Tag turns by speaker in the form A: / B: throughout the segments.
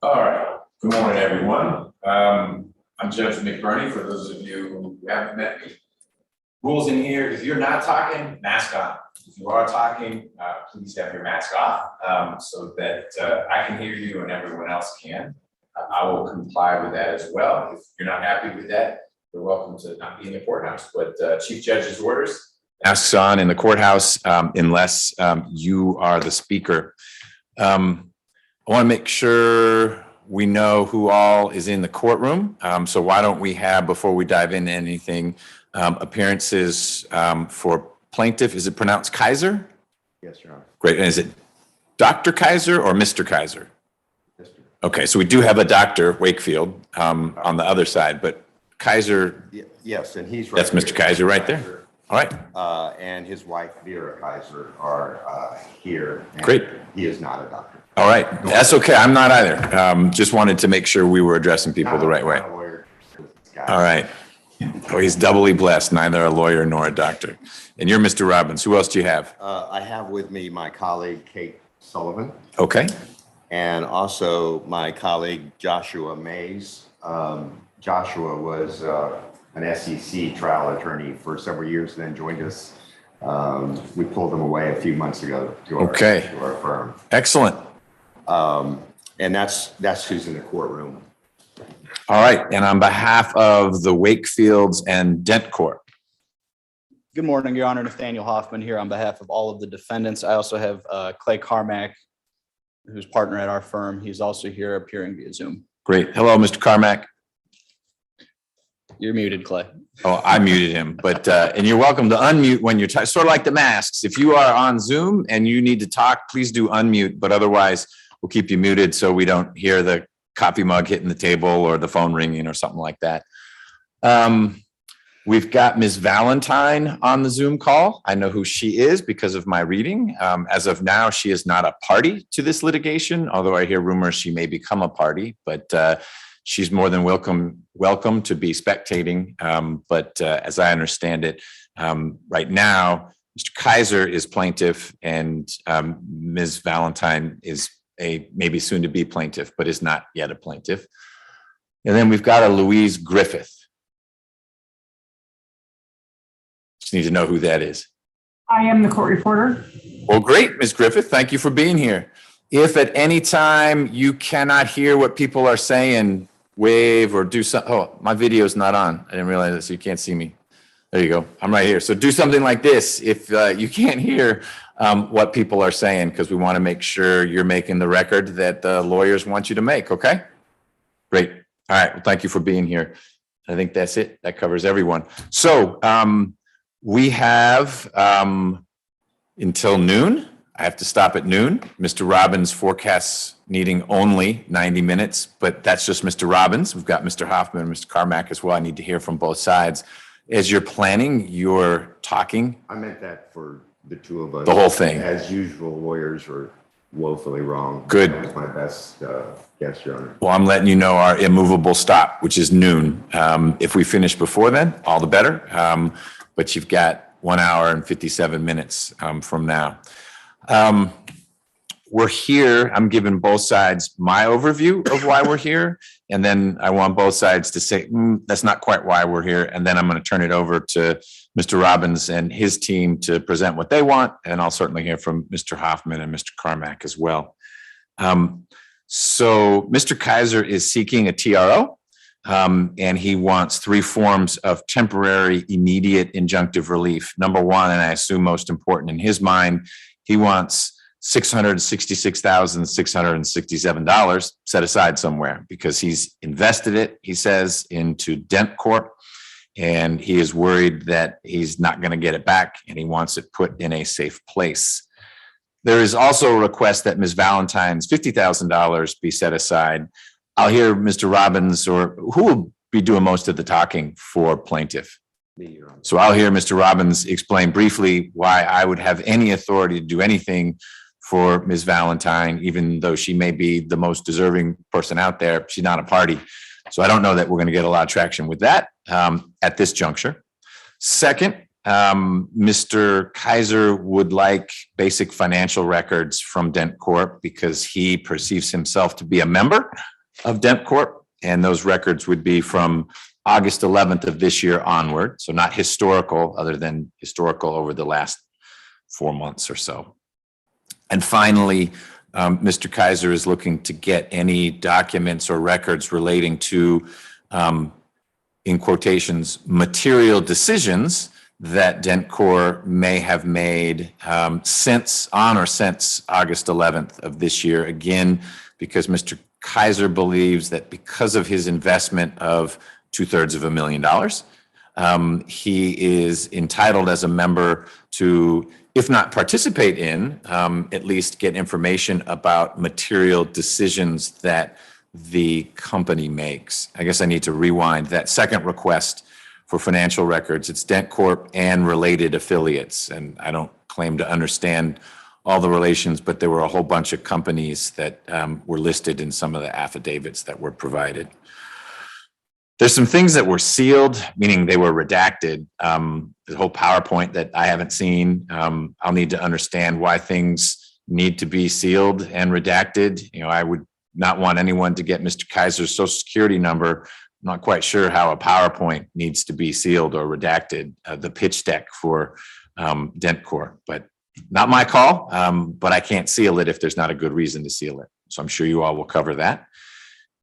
A: All right. Good morning, everyone. I'm Judge McBurney. For those of you who haven't met me, rules in here: if you're not talking, mask on. If you are talking, please have your mask off so that I can hear you and everyone else can. I will comply with that as well. If you're not happy with that, you're welcome to not be in the courthouse. But Chief Judge's orders: masks on in the courthouse unless you are the speaker. I want to make sure we know who all is in the courtroom. So why don't we have, before we dive into anything, appearances for plaintiff. Is it pronounced Kiser?
B: Yes, Your Honor.
A: Great. And is it Dr. Kiser or Mr. Kiser?
B: Mr.
A: Okay, so we do have a Dr. Wakefield on the other side, but Kiser.
B: Yes, and he's right.
A: That's Mr. Kiser right there. All right.
B: And his wife, Vera Kiser, are here.
A: Great.
B: He is not a doctor.
A: All right. That's okay. I'm not either. Just wanted to make sure we were addressing people the right way. All right. Oh, he's doubly blessed, neither a lawyer nor a doctor. And you're Mr. Robbins. Who else do you have?
B: I have with me my colleague, Kate Sullivan.
A: Okay.
B: And also my colleague, Joshua Mays. Joshua was an SEC trial attorney for several years, then joined us. We pulled him away a few months ago to our firm.
A: Excellent.
B: And that's who's in the courtroom.
A: All right. And on behalf of the Wakefields and Dentcorp.
C: Good morning, Your Honor. Nathaniel Hoffman here on behalf of all of the defendants. I also have Clay Carmack, who's partner at our firm. He's also here appearing via Zoom.
A: Great. Hello, Mr. Carmack.
C: You're muted, Clay.
A: Oh, I muted him, but and you're welcome to unmute when you're sort of like the masks. If you are on Zoom and you need to talk, please do unmute, but otherwise we'll keep you muted so we don't hear the coffee mug hitting the table or the phone ringing or something like that. We've got Ms. Valentine on the Zoom call. I know who she is because of my reading. As of now, she is not a party to this litigation, although I hear rumors she may become a party, but she's more than welcome to be spectating. But as I understand it, right now, Mr. Kiser is plaintiff and Ms. Valentine is a maybe soon to be plaintiff, but is not yet a plaintiff. And then we've got a Louise Griffith. Just need to know who that is.
D: I am the court reporter.
A: Well, great, Ms. Griffith. Thank you for being here. If at any time you cannot hear what people are saying, wave or do something. Oh, my video is not on. I didn't realize that, so you can't see me. There you go. I'm right here. So do something like this if you can't hear what people are saying, because we want to make sure you're making the record that the lawyers want you to make. Okay? Great. All right. Well, thank you for being here. I think that's it. That covers everyone. So we have until noon. I have to stop at noon. Mr. Robbins forecasts needing only 90 minutes, but that's just Mr. Robbins. We've got Mr. Hoffman and Mr. Carmack as well. I need to hear from both sides. As you're planning, you're talking.
B: I meant that for the two of us.
A: The whole thing.
B: As usual, lawyers are woefully wrong.
A: Good.
B: That's my best guess, Your Honor.
A: Well, I'm letting you know our immovable stop, which is noon. If we finish before then, all the better. But you've got 1 hour and 57 minutes from now. We're here. I'm giving both sides my overview of why we're here. And then I want both sides to say, that's not quite why we're here. And then I'm going to turn it over to Mr. Robbins and his team to present what they want. And I'll certainly hear from Mr. Hoffman and Mr. Carmack as well. So Mr. Kiser is seeking a TRO. And he wants 3 forms of temporary immediate injunctive relief. Number one, and I assume most important in his mind, he wants $666,667 set aside somewhere because he's invested it, he says, into Dentcorp, and he is worried that he's not going to get it back, and he wants it put in a safe place. There is also a request that Ms. Valentine's $50,000 be set aside. I'll hear Mr. Robbins, or who will be doing most of the talking for plaintiff. So I'll hear Mr. Robbins explain briefly why I would have any authority to do anything for Ms. Valentine, even though she may be the most deserving person out there. She's not a party. So I don't know that we're going to get a lot of traction with that at this juncture. Second, Mr. Kiser would like basic financial records from Dentcorp because he perceives himself to be a member of Dentcorp, and those records would be from August 11th of this year onward. So not historical, other than historical over the last 4 months or so. And finally, Mr. Kiser is looking to get any documents or records relating to, in quotations, material decisions that Dentcorp may have made since August 11th of this year. Again, because Mr. Kiser believes that because of his investment of $750,000, he is entitled as a member to, if not participate in, at least get information about material decisions that the company makes. I guess I need to rewind that second request for financial records. It's Dentcorp and related affiliates. And I don't claim to understand all the relations, but there were a whole bunch of companies that were listed in some of the affidavits that were provided. There's some things that were sealed, meaning they were redacted. The whole PowerPoint that I haven't seen. I'll need to understand why things need to be sealed and redacted. I would not want anyone to get Mr. Kiser's social security number. I'm not quite sure how a PowerPoint needs to be sealed or redacted, the pitch deck for Dentcorp, but not my call. But I can't seal it if there's not a good reason to seal it. So I'm sure you all will cover that.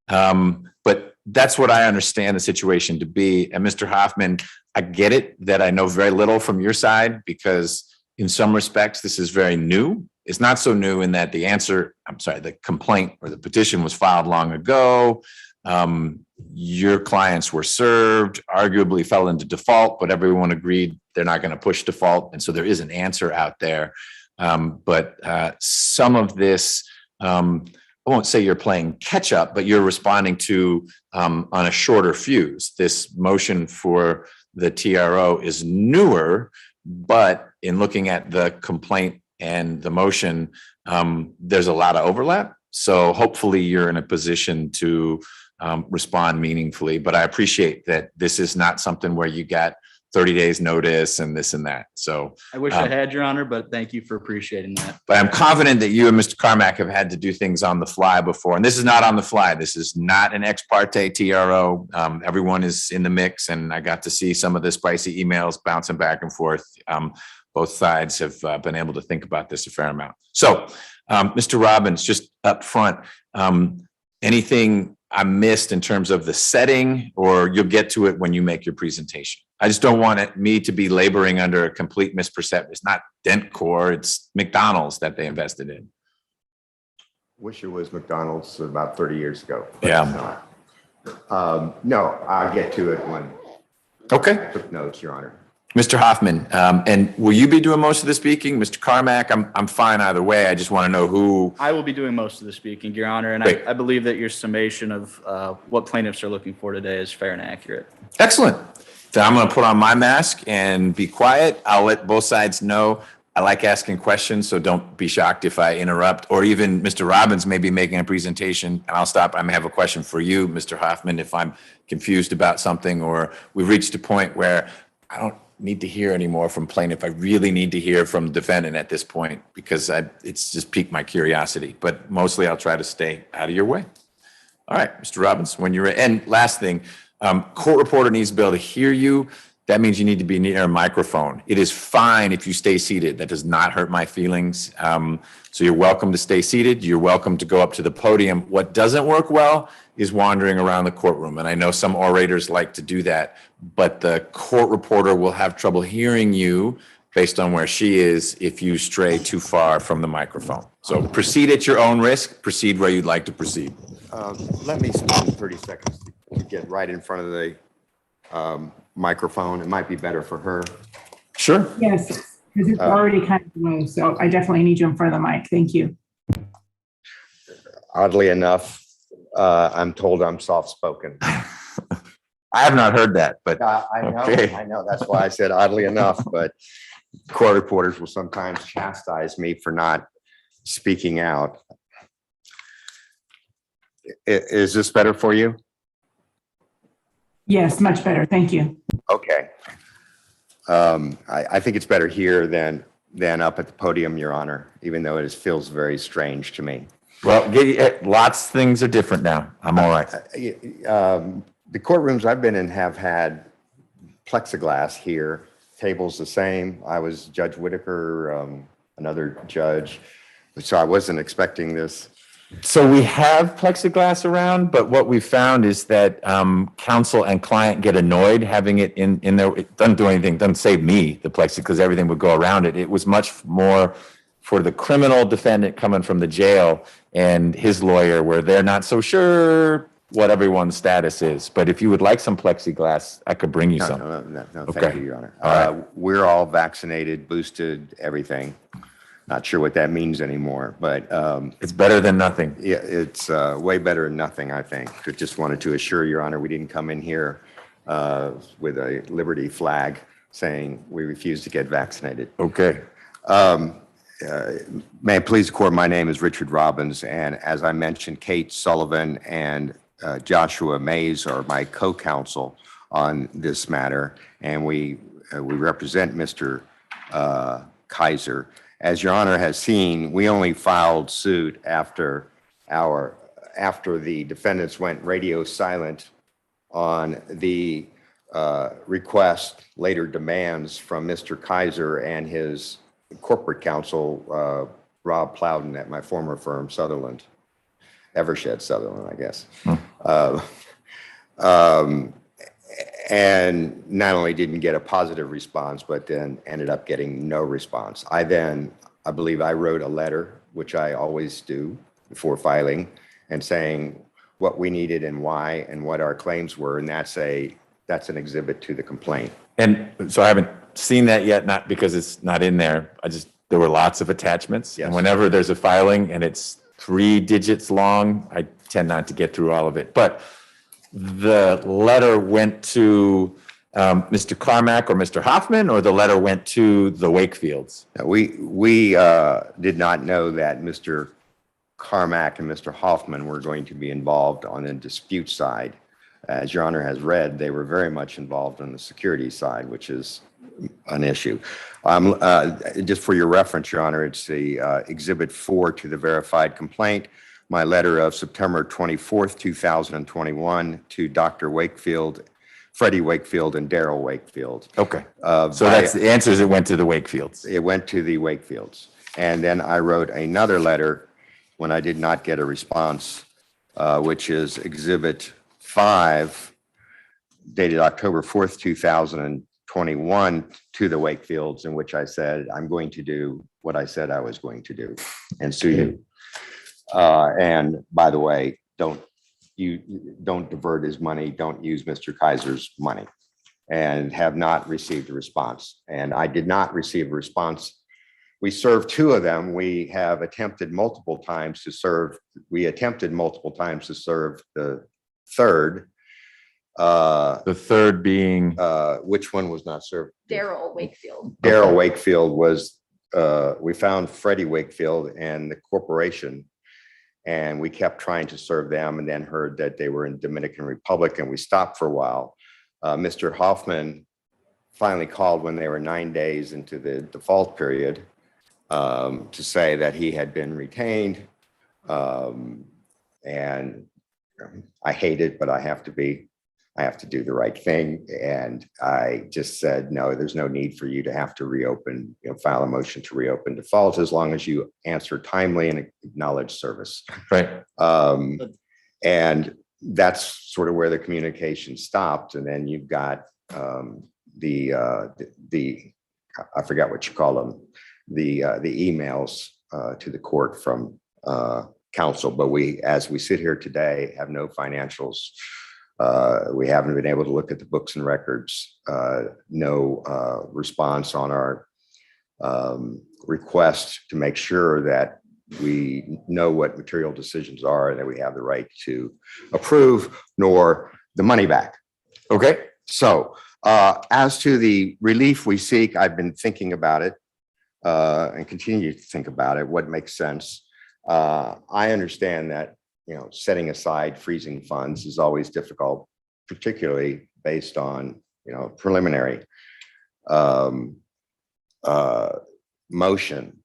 A: But that's what I understand the situation to be. And Mr. Hoffman, I get it that I know very little from your side, because in some respects, this is very new. It's not so new in that the complaint or the petition was filed long ago. Your clients were served, arguably fell into default, but everyone agreed they're not going to push default. And so there is an answer out there. But some of this, I won't say you're playing catch up, but you're responding to on a shorter fuse. This motion for the TRO is newer, but in looking at the complaint and the motion, there's a lot of overlap. So hopefully you're in a position to respond meaningfully. But I appreciate that this is not something where you got 30 days notice and this and that. So
C: I wish I had, Your Honor, but thank you for appreciating that.
A: but I'm confident that you and Mr. Carmack have had to do things on the fly before. And this is not on the fly. This is not an ex parte TRO. Everyone is in the mix, and I got to see some of the spicy emails bouncing back and forth. Both sides have been able to think about this a fair amount. So, Mr. Robbins, just up front, anything I missed in terms of the setting, or you'll get to it when you make your presentation? I just don't want me to be laboring under a complete misperception. It's not Dentcorp, it's McDonald's that they invested in.
B: Wish it was McDonald's about 30 years ago. But
A: Yeah.
B: it's not. No, I'll get to it when
A: Okay.
B: I took notes, Your Honor.
A: Mr. Hoffman, and will you be doing most of the speaking? Mr. Carmack, I'm fine either way. I just want to know who.
C: I will be doing most of the speaking, Your Honor, and
A: Great.
C: I believe that your summation of what plaintiffs are looking for today is fair and accurate.
A: Excellent. Then I'm going to put on my mask and be quiet. I'll let both sides know I like asking questions, so don't be shocked if I interrupt, or even Mr. Robbins may be making a presentation and I'll stop. I may have a question for you, Mr. Hoffman, if I'm confused about something, or we've reached a point where I don't need to hear anymore from plaintiff. I really need to hear from defendant at this point, because it's just piqued my curiosity, but mostly I'll try to stay out of your way. All right, Mr. Robbins, when you're ready. And last thing, court reporter needs to be able to hear you. That means you need to be near a microphone. It is fine if you stay seated. That does not hurt my feelings. So you're welcome to stay seated. You're welcome to go up to the podium. What doesn't work well is wandering around the courtroom. And I know some orators like to do that, but the court reporter will have trouble hearing you based on where she is if you stray too far from the microphone. So proceed at your own risk. Proceed where you'd like to proceed.
B: Let me spend 30 seconds to get right in front of the microphone. It might be better for her.
A: Sure.
D: Yes, because it's already kind of low, so I definitely need you in front of the mic. Thank you.
B: Oddly enough, I'm told I'm soft-spoken.
A: I have not heard that, but Okay.
B: I know. That's why I said oddly enough, but court reporters will sometimes chastise me for not speaking out. Is this better for you?
D: Yes, much better. Thank you.
B: Okay. I think it's better here than up at the podium, Your Honor, even though it feels very strange to me.
A: Well, lots of things are different now. I'm all right.
B: The courtrooms I've been in have had plexiglass here, tables the same. I was Judge Whitaker, another judge, so I wasn't expecting this.
A: So we have plexiglass around, but what we found is that counsel and client get annoyed having it in there. It doesn't do anything, doesn't save me, the plexi, because everything would go around it. It was much more for the criminal defendant coming from the jail and his lawyer, where they're not so sure what everyone's status is. But if you would like some plexiglass, I could bring you some.
B: No,
A: Okay.
B: thank you, Your Honor.
A: All right.
B: We're all vaccinated, boosted, everything. Not sure what that means anymore, but
A: It's better than nothing.
B: yeah, it's way better than nothing, I think. I just wanted to assure Your Honor, we didn't come in here with a liberty flag saying we refuse to get vaccinated.
A: Okay.
B: May it please the court, my name is Richard Robbins, and as I mentioned, Kate Sullivan and Joshua Mays are my co-counsel on this matter, and we represent Mr. Kiser. As Your Honor has seen, we only filed suit after the defendants went radio silent on the request, later demands from Mr. Kiser and his corporate counsel, Rob Plowden at my former firm, Sutherland, Evershed Sutherland, I guess. And not only didn't get a positive response, but then ended up getting no response. I believe I wrote a letter, which I always do before filing, and saying what we needed and why and what our claims were. And that's an exhibit to the complaint.
A: And so I haven't seen that yet, not because it's not in there. There were lots of attachments.
B: Yes.
A: And whenever there's a filing and it's 3 digits long, I tend not to get through all of it. But the letter went to Mr. Carmack or Mr. Hoffman, or the letter went to the Wakefields?
B: We did not know that Mr. Carmack and Mr. Hoffman were going to be involved on the dispute side. As Your Honor has read, they were very much involved on the security side, which is an issue. Just for your reference, Your Honor, it's the Exhibit 4 to the verified complaint, my letter of September 24th, 2021 to Dr. Wakefield, Freddie Wakefield, and Daryl Wakefield.
A: Okay. So that's the answer, is it went to the Wakefields.
B: It went to the Wakefields. And then I wrote another letter when I did not get a response, which is Exhibit 5, dated October 4th, 2021 to the Wakefields, in which I said, I'm going to do what I said I was going to do and sue you. And by the way, don't divert his money, don't use Mr. Kiser's money, and have not received a response. And I did not receive a response. We served 2 of them. We have attempted multiple times to serve. We attempted multiple times to serve the third.
A: The third being?
B: Which one was not served?
E: Daryl Wakefield.
B: Daryl Wakefield was, we found Freddie Wakefield and the corporation, and we kept trying to serve them, and then heard that they were in Dominican Republic, and we stopped for a while. Mr. Hoffman finally called when they were 9 days into the default period to say that he had been retained. And I hate it, but I have to do the right thing. And I just said, no, there's no need for you to have to reopen, file a motion to reopen default, as long as you answer timely and acknowledge service.
A: Right.
B: And that's sort of where the communication stopped. And then you've got the I forgot what you call them, the emails to the court from counsel. But as we sit here today, have no financials. We haven't been able to look at the books and records. No response on our request to make sure that we know what material decisions are and that we have the right to approve, nor the money back.
A: Okay.
B: So as to the relief we seek, I've been thinking about it and continue to think about it, what makes sense. I understand that setting aside freezing funds is always difficult, particularly based on, preliminary motion.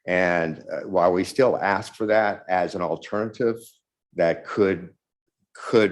B: And while we still ask for that as an alternative that could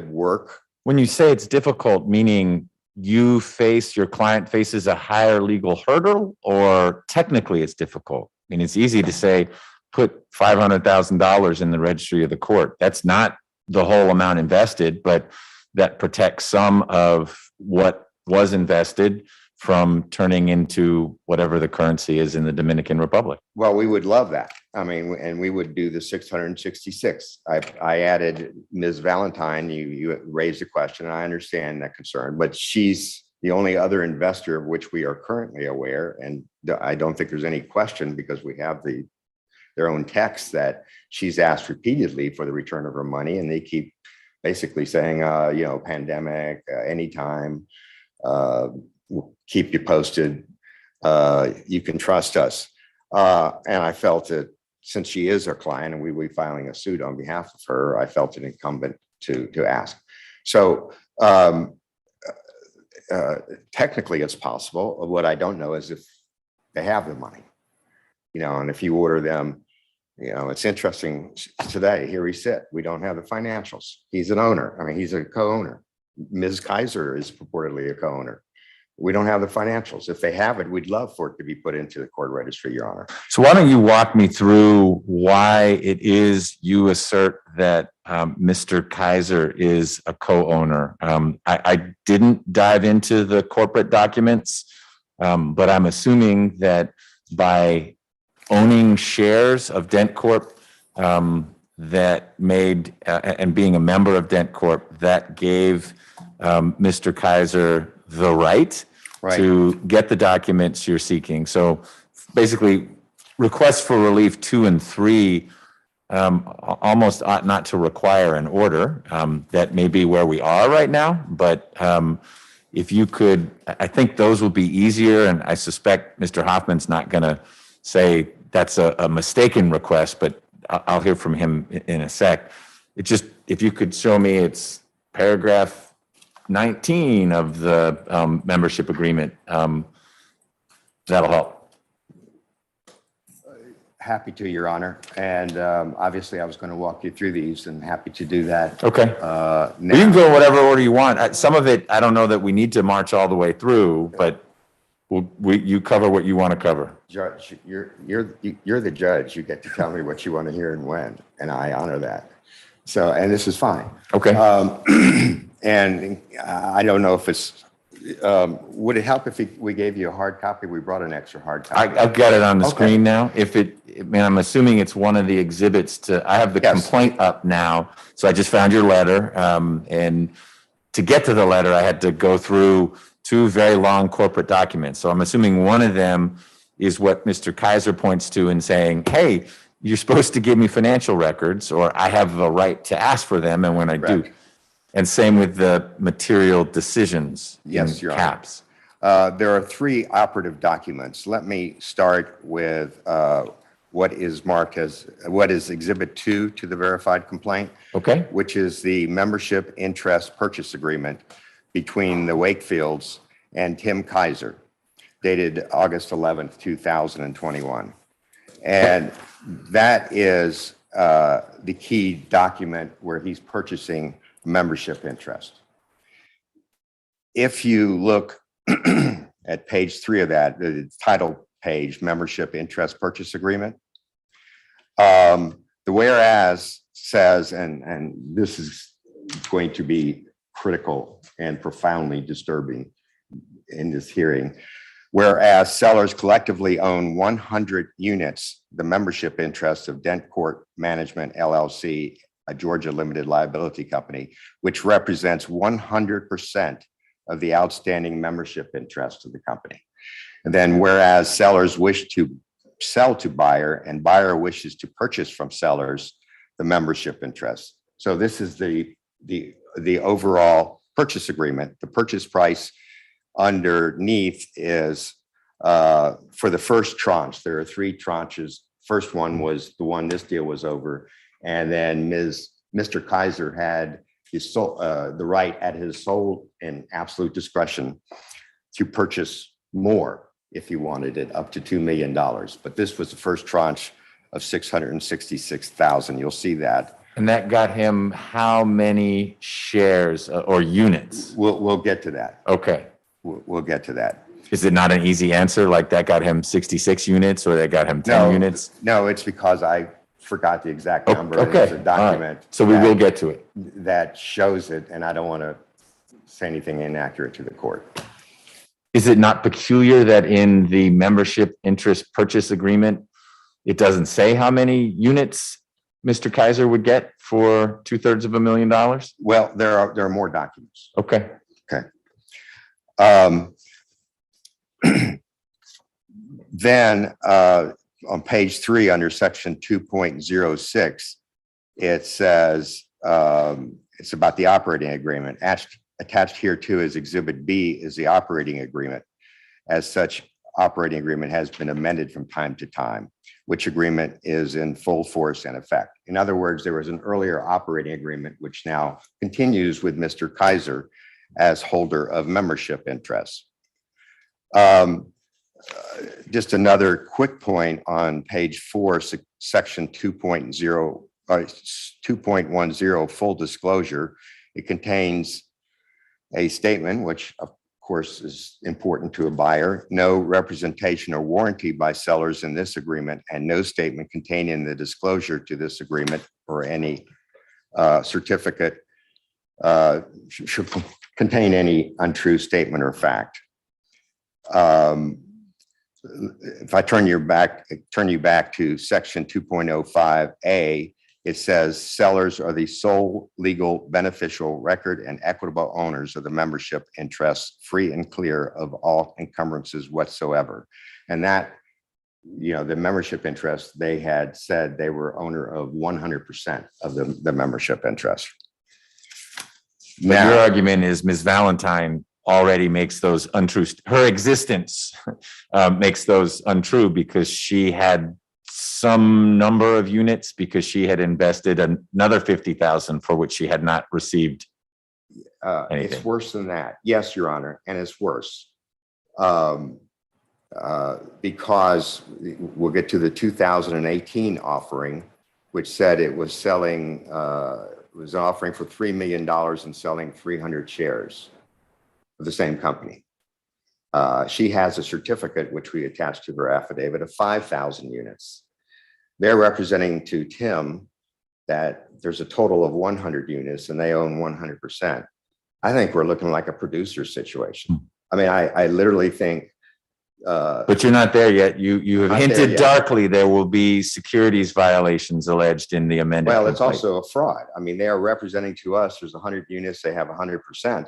B: work.
A: When you say it's difficult, meaning your client faces a higher legal hurdle, or technically it's difficult? I mean, it's easy to say, put $500,000 in the registry of the court. That's not the whole amount invested, but that protects some of what was invested from turning into whatever the currency is in the Dominican Republic.
B: Well, we would love that. I mean, and we would do the 666. I added Ms. Valentine. You raised a question, and I understand that concern, but she's the only other investor of which we are currently aware. And I don't think there's any question, because we have their own text, that she's asked repeatedly for the return of her money, and they keep basically saying, pandemic, anytime, we'll keep you posted. You can trust us. And I felt that since she is our client and we will be filing a suit on behalf of her, I felt it incumbent to ask. So technically it's possible. What I don't know is if they have the money, and if you order them, it's interesting today, here we sit, we don't have the financials. He's an owner. I mean, he's a co-owner. Ms. Kiser is purportedly a co-owner. We don't have the financials. If they have it, we'd love for it to be put into the court registry, Your Honor.
A: So why don't you walk me through why it is you assert that Mr. Kiser is a co-owner? I didn't dive into the corporate documents, but I'm assuming that by owning shares of Dentcorp that made, and being a member of Dentcorp, that gave Mr. Kiser the right to get the documents you're seeking. So basically, requests for relief 2 and 3 almost ought not to require an order. That may be where we are right now, but if you could, I think those will be easier, and I suspect Mr. Hoffman's not going to say that's a mistaken request, but I'll hear from him in a sec. It just, if you could show me, it's paragraph 19 of the membership agreement, that'll help.
B: Happy to, Your Honor. And obviously I was going to walk you through these, and happy to do that.
A: Okay.
B: Now.
A: You can go whatever order you want. Some of it, I don't know that we need to march all the way through, but you cover what you want to cover.
B: Judge, you're the judge. You get to tell me what you want to hear and when, and I honor that. So, and this is fine.
A: Okay.
B: And I don't know if it's, would it help if we gave you a hard copy? We brought an extra hard copy.
A: I've got it on the screen now. I'm assuming it's one of the exhibits to, I have the complaint up now. So I just found your letter. And to get to the letter, I had to go through 2 very long corporate documents. So I'm assuming one of them is what Mr. Kiser points to in saying, hey, you're supposed to give me financial records, or I have a right to ask for them. And when I do. And same with the material decisions.
B: Yes,
A: in
B: Your
A: caps.
B: There are 3 operative documents. Let me start with what is marked as, what is Exhibit 2 to the verified complaint.
A: Okay.
B: Which is the membership interest purchase agreement between the Wakefields and Tim Kiser, dated August 11th, 2021. And that is the key document where he's purchasing membership interest. If you look at page 3 of that, the title page, membership interest purchase agreement, the whereas says, and this is going to be critical and profoundly disturbing in this hearing, whereas sellers collectively own 100 units, the membership interest of Dentcorp Management LLC, a Georgia limited liability company, which represents 100% of the outstanding membership interest of the company. And then whereas sellers wish to sell to buyer and buyer wishes to purchase from sellers the membership interest. So this is the overall purchase agreement. The purchase price underneath is for the first tranche. There are 3 tranches. First one was the one this deal was over. And then Mr. Kiser had his the right at his sole and absolute discretion to purchase more if he wanted it, up to $2 million. But this was the first tranche of 666,000. You'll see that.
A: And that got him how many shares or units?
B: We'll get to that.
A: Okay.
B: We'll get to that.
A: Is it not an easy answer? Like that got him 66 units or that got him 10 units?
B: No, it's because I forgot the exact number.
A: Okay.
B: There's a
A: All
B: document.
A: right. So we will get to it.
B: That shows it, and I don't want to say anything inaccurate to the court.
A: Is it not peculiar that in the membership interest purchase agreement, it doesn't say how many units Mr. Kiser would get for $750,000?
B: Well, there are more documents.
A: Okay.
B: Then on page 3 under section 2.06, it says it's about the operating agreement. Attached here too is Exhibit B is the operating agreement. As such, operating agreement has been amended from time to time, which agreement is in full force and effect. In other words, there was an earlier operating agreement, which now continues with Mr. Kiser as holder of membership interests. Just another quick point on page 4, section 2.10, full disclosure. It contains a statement, which of course is important to a buyer. No representation or warranty by sellers in this agreement, and no statement contained in the disclosure to this agreement or any certificate should contain any untrue statement or fact. If I turn you back to section 2.05A, it says sellers are the sole legal beneficial record and equitable owners of the membership interests, free and clear of all encumbrances whatsoever. And that, the membership interest, they had said they were owner of 100% of the membership interest.
A: But your argument is Ms. Valentine already makes those untrue, her existence makes those untrue because she had some number of units because she had invested another 50,000 for which she had not received anything.
B: It's worse than that. Yes, Your Honor, and it's worse. Because we'll get to the 2018 offering, which said it was selling, was offering for $3 million and selling 300 shares of the same company. She has a certificate, which we attached to her affidavit, of 5,000 units. They're representing to Tim that there's a total of 100 units and they own 100%. I think we're looking like a producer situation. I mean, I literally think.
A: But you're not there yet. You have hinted darkly there will be securities violations alleged in the amended
B: Well, it's
A: complaint.
B: also a fraud. I mean, they are representing to us, there's 100 units, they have 100%.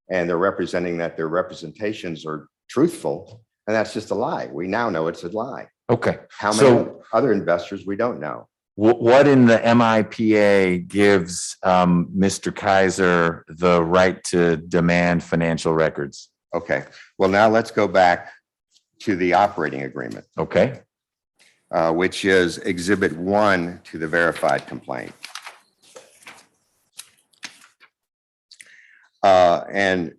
B: And they're representing that their representations are truthful, and that's just a lie. We now know it's a lie.
A: Okay.
B: How many other investors we don't know?
A: What in the MIPA gives Mr. Kiser the right to demand financial records?
B: Okay. Well, now let's go back to the operating agreement.
A: Okay.
B: Which is Exhibit 1 to the verified complaint. And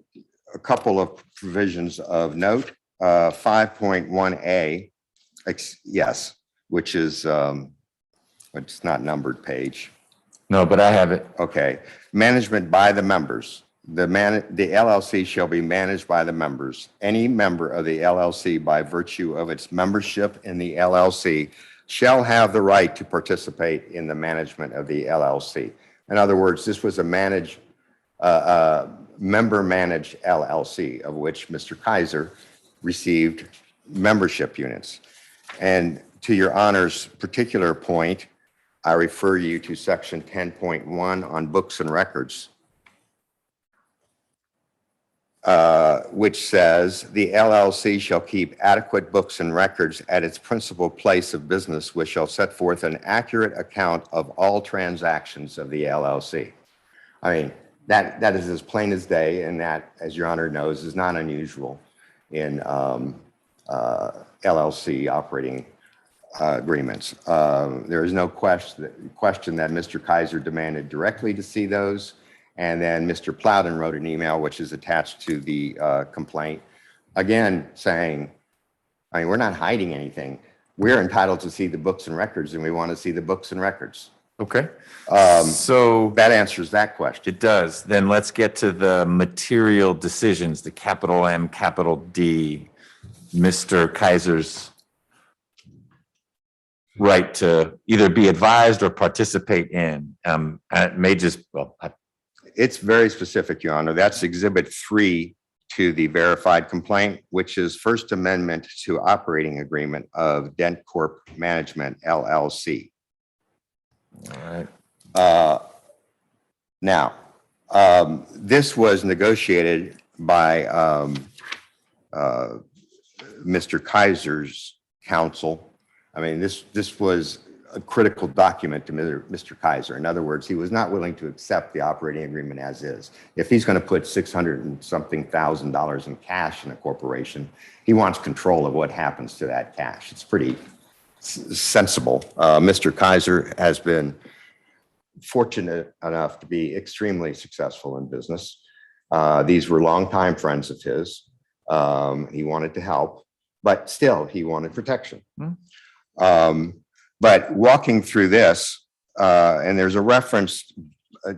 B: a couple of provisions of note. 5.1A, yes, which is, it's not numbered page.
A: No, but I have it.
B: Okay. Management by the members. The LLC shall be managed by the members. Any member of the LLC, by virtue of its membership in the LLC, shall have the right to participate in the management of the LLC. In other words, this was a member-managed LLC, of which Mr. Kiser received membership units. And to your honor's particular point, I refer you to section 10.1 on books and records, which says the LLC shall keep adequate books and records at its principal place of business, which shall set forth an accurate account of all transactions of the LLC. I mean, that is as plain as day, and that, as your honor knows, is not unusual in LLC operating agreements. There is no question that Mr. Kiser demanded directly to see those. And then Mr. Plowden wrote an email, which is attached to the complaint, again, saying, I mean, we're not hiding anything. we're entitled to see the books and records, and we want to see the books and records.
A: Okay.
B: Um,
A: So
B: That answers that question.
A: it does. Then let's get to the material decisions, the capital M, capital D, Mr. Kiser's right to either be advised or participate in. It may just, well,
B: It's very specific, Your Honor. That's Exhibit 3 to the verified complaint, which is First Amendment to Operating Agreement of Dentcorp Management, LLC.
A: all right.
B: Now, this was negotiated by Mr. Kiser's counsel. I mean, this was a critical document to Mr. Kiser. In other words, he was not willing to accept the operating agreement as is. If he's going to put $600 and something thousand in cash in a corporation, he wants control of what happens to that cash. It's pretty sensible. Mr. Kiser has been fortunate enough to be extremely successful in business. These were longtime friends of his. He wanted to help, but still he wanted protection. But walking through this, and there's a reference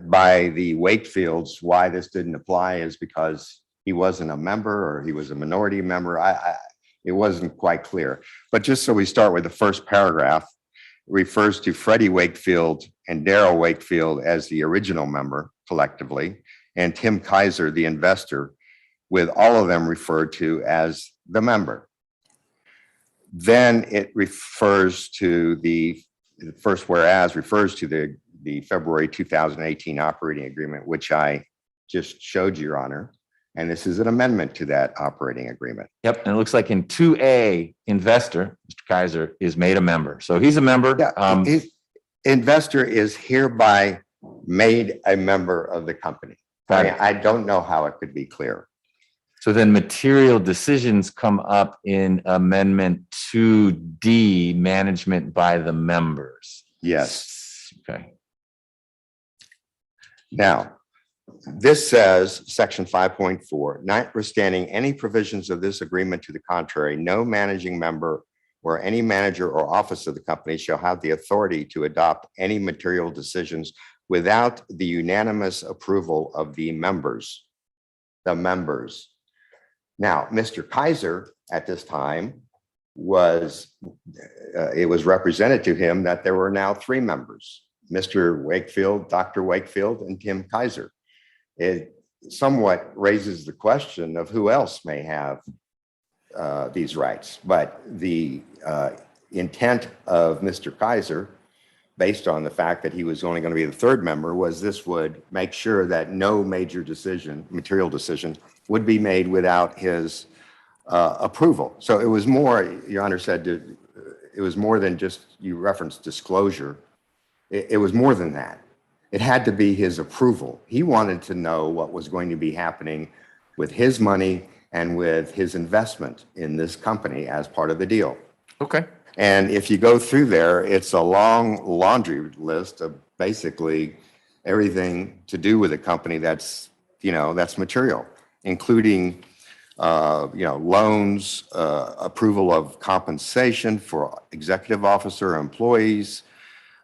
B: by the Wakefields why this didn't apply is because he wasn't a member or he was a minority member. It wasn't quite clear. But just so we start with the first paragraph, it refers to Freddie Wakefield and Darrell Wakefield as the original member collectively, and Tim Kiser, the investor, with all of them referred to as the member. Then it refers to the first whereas refers to the February 2018 operating agreement, which I just showed you, Your Honor. And this is an amendment to that operating agreement.
A: Yep. And it looks like in 2A, investor, Mr. Kiser, is made a member. So he's a member.
B: Yeah, investor is hereby made a member of the company. I don't know how it could be clearer.
A: So then material decisions come up in Amendment 2D, management by the members.
B: Yes.
A: Okay.
B: Now, this says, Section 5.4, notwithstanding any provisions of this agreement to the contrary, no managing member or any manager or office of the company shall have the authority to adopt any material decisions without the unanimous approval of the members. The members. Now, Mr. Kiser at this time it was represented to him that there were now 3 members, Mr. Wakefield, Dr. Wakefield, and Tim Kiser. It somewhat raises the question of who else may have these rights, but the intent of Mr. Kiser, based on the fact that he was only going to be the 3rd member, was this would make sure that no major decision, material decision, would be made without his approval. So it was more, Your Honor said, it was more than just, you referenced disclosure. It was more than that. It had to be his approval. He wanted to know what was going to be happening with his money and with his investment in this company as part of the deal.
A: Okay.
B: And if you go through there, it's a long laundry list of basically everything to do with a company that's, that's material, including, loans, approval of compensation for executive officer employees,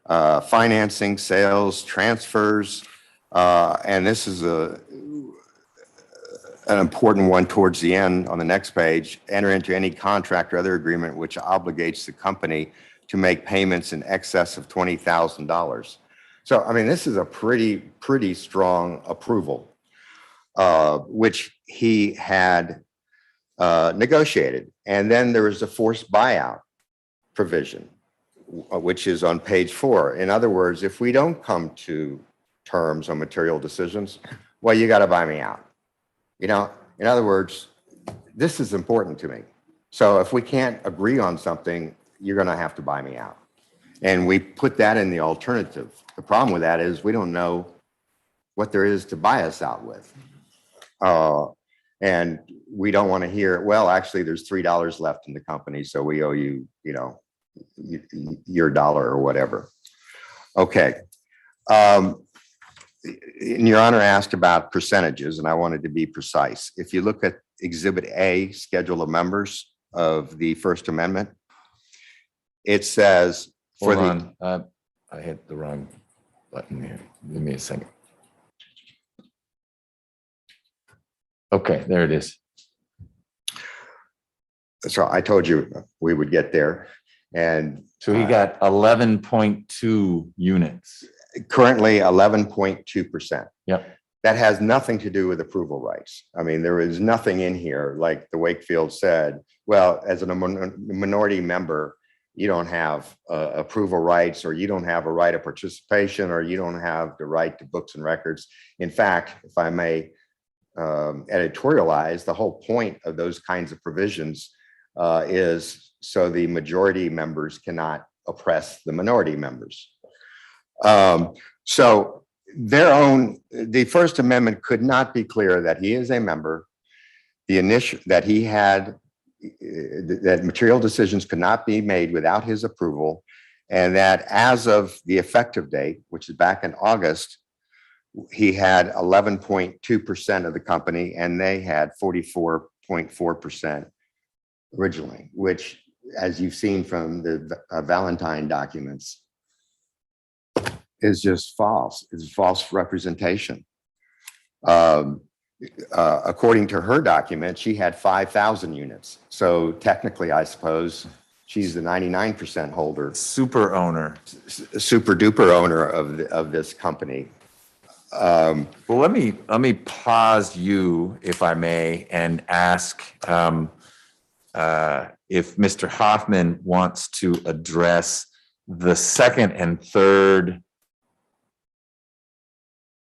B: financing, sales, transfers, and this is an important one towards the end on the next page, enter into any contract or other agreement which obligates the company to make payments in excess of $20,000. So, I mean, this is a pretty strong approval, which he had negotiated. And then there was a forced buyout provision, which is on page 4. In other words, if we don't come to terms on material decisions, well, you got to buy me out. In other words, this is important to me. So if we can't agree on something, you're going to have to buy me out. And we put that in the alternative. The problem with that is we don't know what there is to buy us out with. And we don't want to hear, well, actually, there's $3 left in the company, so we owe you, your dollar or whatever. Okay. And Your Honor asked about percentages, and I wanted to be precise. If you look at Exhibit A, Schedule of Members of the First Amendment, it says for
A: Hold
B: the,
A: on. I hit the wrong button here. Give me a second. Okay, there it is.
B: so I told you we would get there. And
A: So he got 11.2 units.
B: currently 11.2%.
A: Yep.
B: That has nothing to do with approval rights. I mean, there is nothing in here, like the Wakefield said, well, as a minority member, you don't have approval rights, or you don't have a right of participation, or you don't have the right to books and records. In fact, if I may editorialize, the whole point of those kinds of provisions is so the majority members cannot oppress the minority members. So the First Amendment could not be clearer that he is a member, that he had, that material decisions could not be made without his approval, and that as of the effective date, which is back in August, he had 11.2% of the company, and they had 44.4% originally, which, as you've seen from the Valentine documents, is just false. It's false representation. According to her document, she had 5,000 units. So technically, I suppose she's the 99% holder,
A: Super owner.
B: super duper owner of this company.
A: Well, let me pause you, if I may, and ask if Mr. Hoffman wants to address the second and third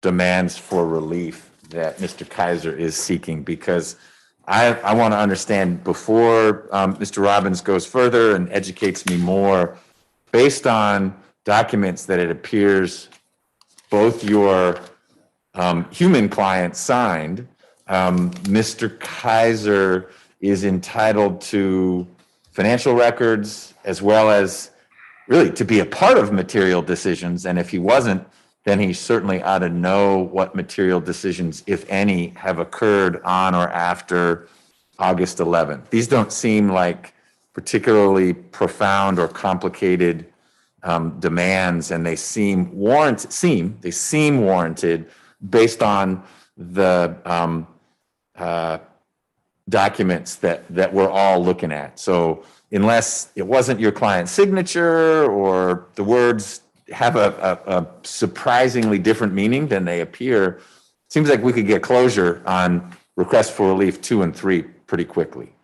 A: demands for relief that Mr. Kiser is seeking, because I want to understand before Mr. Robbins goes further and educates me more, based on documents that it appears both your human client signed, Mr. Kiser is entitled to financial records as well as really to be a part of material decisions. And if he wasn't, then he certainly ought to know what material decisions, if any, have occurred on or after August 11th. These don't seem like particularly profound or complicated demands, and they seem warranted based on the documents that we're all looking at. So unless it wasn't your client's signature, or the words have a surprisingly different meaning than they appear, seems like we could get closure on request for relief 2 and 3 pretty quickly.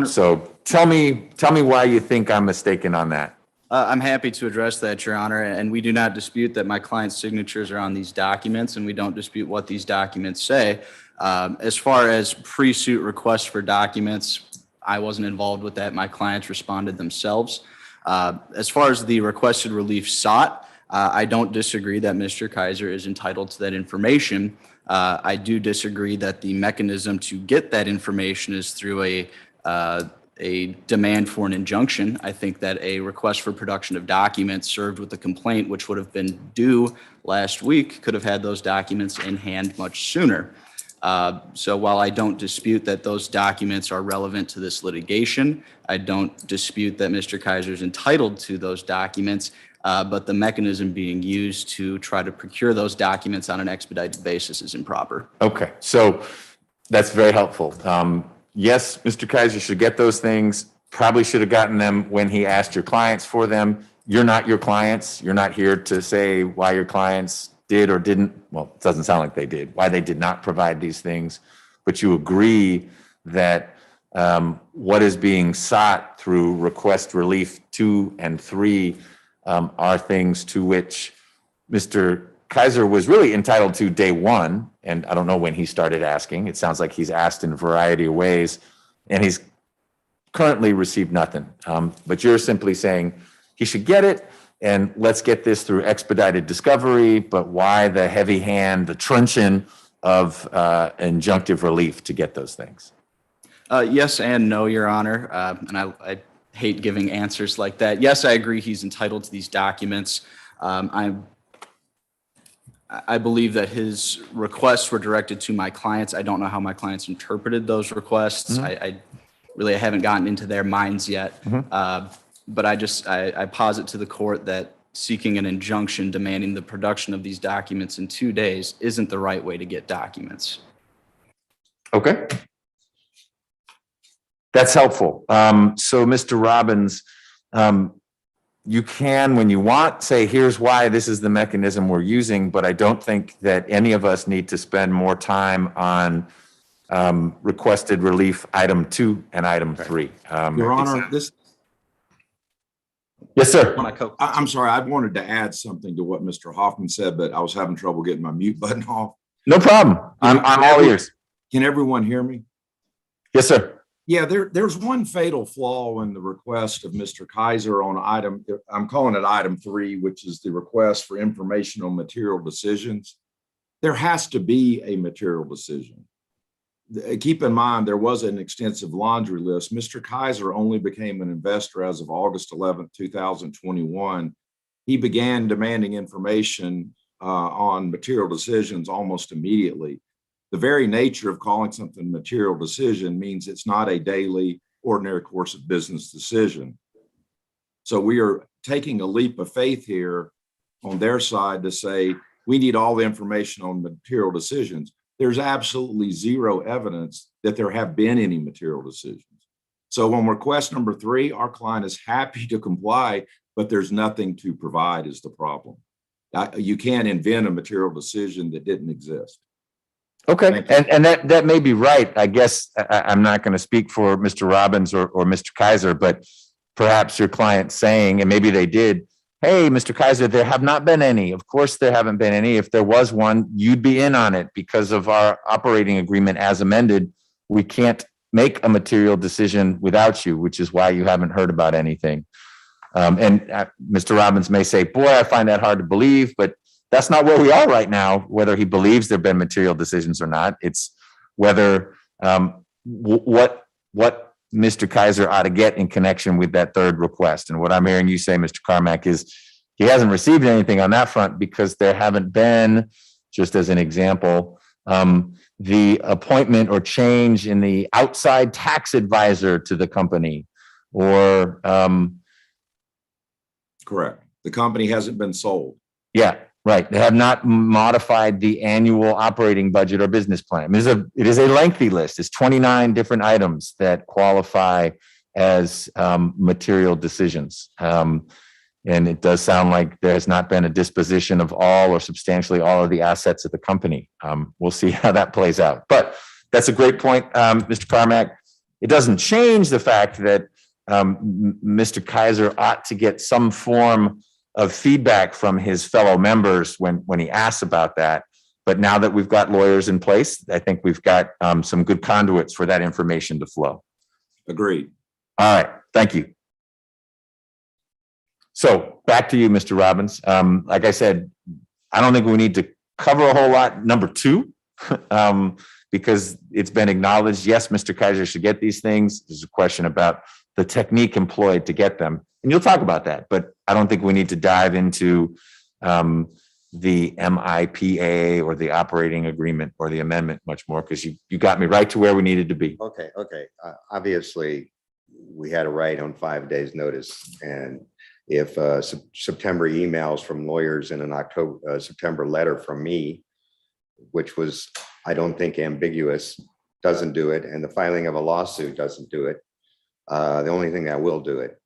A: So tell me why you think I'm mistaken on that.
C: I'm happy to address that, Your Honor, and we do not dispute that my client's signatures are on these documents, and we don't dispute what these documents say. As far as pre-suit requests for documents, I wasn't involved with that. My clients responded themselves. As far as the requested relief sought, I don't disagree that Mr. Kiser is entitled to that information. I do disagree that the mechanism to get that information is through a demand for an injunction. I think that a request for production of documents served with a complaint, which would have been due last week, could have had those documents in hand much sooner. So while I don't dispute that those documents are relevant to this litigation, I don't dispute that Mr. Kiser is entitled to those documents, but the mechanism being used to try to procure those documents on an expedited basis is improper.
A: Okay, so that's very helpful. Yes, Mr. Kiser should get those things, probably should have gotten them when he asked your clients for them. You're not your clients. You're not here to say why your clients did or didn't, well, it doesn't sound like they did, why they did not provide these things, but you agree that what is being sought through request relief 2 and 3 are things to which Mr. Kiser was really entitled to day one, and I don't know when he started asking. It sounds like he's asked in a variety of ways, and he's currently received nothing. But you're simply saying he should get it, and let's get this through expedited discovery, but why the heavy hand, the truncheon of injunctive relief to get those things?
C: Yes and no, Your Honor, and I hate giving answers like that. Yes, I agree he's entitled to these documents. I believe that his requests were directed to my clients. I don't know how my clients interpreted those requests. I really haven't gotten into their minds yet. but I posit to the court that seeking an injunction demanding the production of these documents in 2 days isn't the right way to get documents.
A: Okay. That's helpful. So Mr. Robbins, you can, when you want, say, here's why this is the mechanism we're using, but I don't think that any of us need to spend more time on requested relief item 2 and item 3.
E: Your Honor,
A: Yes, sir.
E: I'm sorry, I wanted to add something to what Mr. Hoffman said, but I was having trouble getting my mute button off.
A: No problem. I'm all ears.
E: Can everyone hear me?
A: Yes, sir.
E: Yeah, there's one fatal flaw in the request of Mr. Kiser on item, I'm calling it item 3, which is the request for information on material decisions. There has to be a material decision. Keep in mind, there was an extensive laundry list. Mr. Kiser only became an investor as of August 11th, 2021. He began demanding information on material decisions almost immediately. The very nature of calling something a material decision means it's not a daily, ordinary course of business decision. So we are taking a leap of faith here on their side to say, we need all the information on material decisions. There's absolutely zero evidence that there have been any material decisions. So on request number 3, our client is happy to comply, but there's nothing to provide is the problem. You can't invent a material decision that didn't exist.
A: Okay, and that may be right. I guess I'm not going to speak for Mr. Robbins or Mr. Kiser, but perhaps your client saying, and maybe they did, hey, Mr. Kiser, there have not been any. Of course, there haven't been any. If there was one, you'd be in on it because of our operating agreement as amended. We can't make a material decision without you, which is why you haven't heard about anything. And Mr. Robbins may say, boy, I find that hard to believe, but that's not where we are right now, whether he believes there have been material decisions or not. It's whether what Mr. Kiser ought to get in connection with that third request. And what I'm hearing you say, Mr. Carmack, is he hasn't received anything on that front because there haven't been, just as an example, the appointment or change in the outside tax advisor to the company or.
E: Correct. The company hasn't been sold.
A: Yeah. Right. They have not modified the annual operating budget or business plan. It is a lengthy list. It's 29 different items that qualify as material decisions. And it does sound like there has not been a disposition of all or substantially all of the assets of the company. We'll see how that plays out. But that's a great point, Mr. Carmack. It doesn't change the fact that Mr. Kiser ought to get some form of feedback from his fellow members when he asks about that. But now that we've got lawyers in place, I think we've got some good conduits for that information to flow.
E: Agreed.
A: All right. Thank you. So back to you, Mr. Robbins. Like I said, I don't think we need to cover a whole lot. Number 2, because it's been acknowledged. Yes, Mr. Kiser should get these things. There's a question about the technique employed to get them. And you'll talk about that, but I don't think we need to dive into the MIPA or the operating agreement or the amendment much more because you got me right to where we needed to be.
B: Okay. Obviously, we had a right on 5 days notice. And if September emails from lawyers and an September letter from me, which was, I don't think, ambiguous, doesn't do it. And the filing of a lawsuit doesn't do it. The only thing that will do it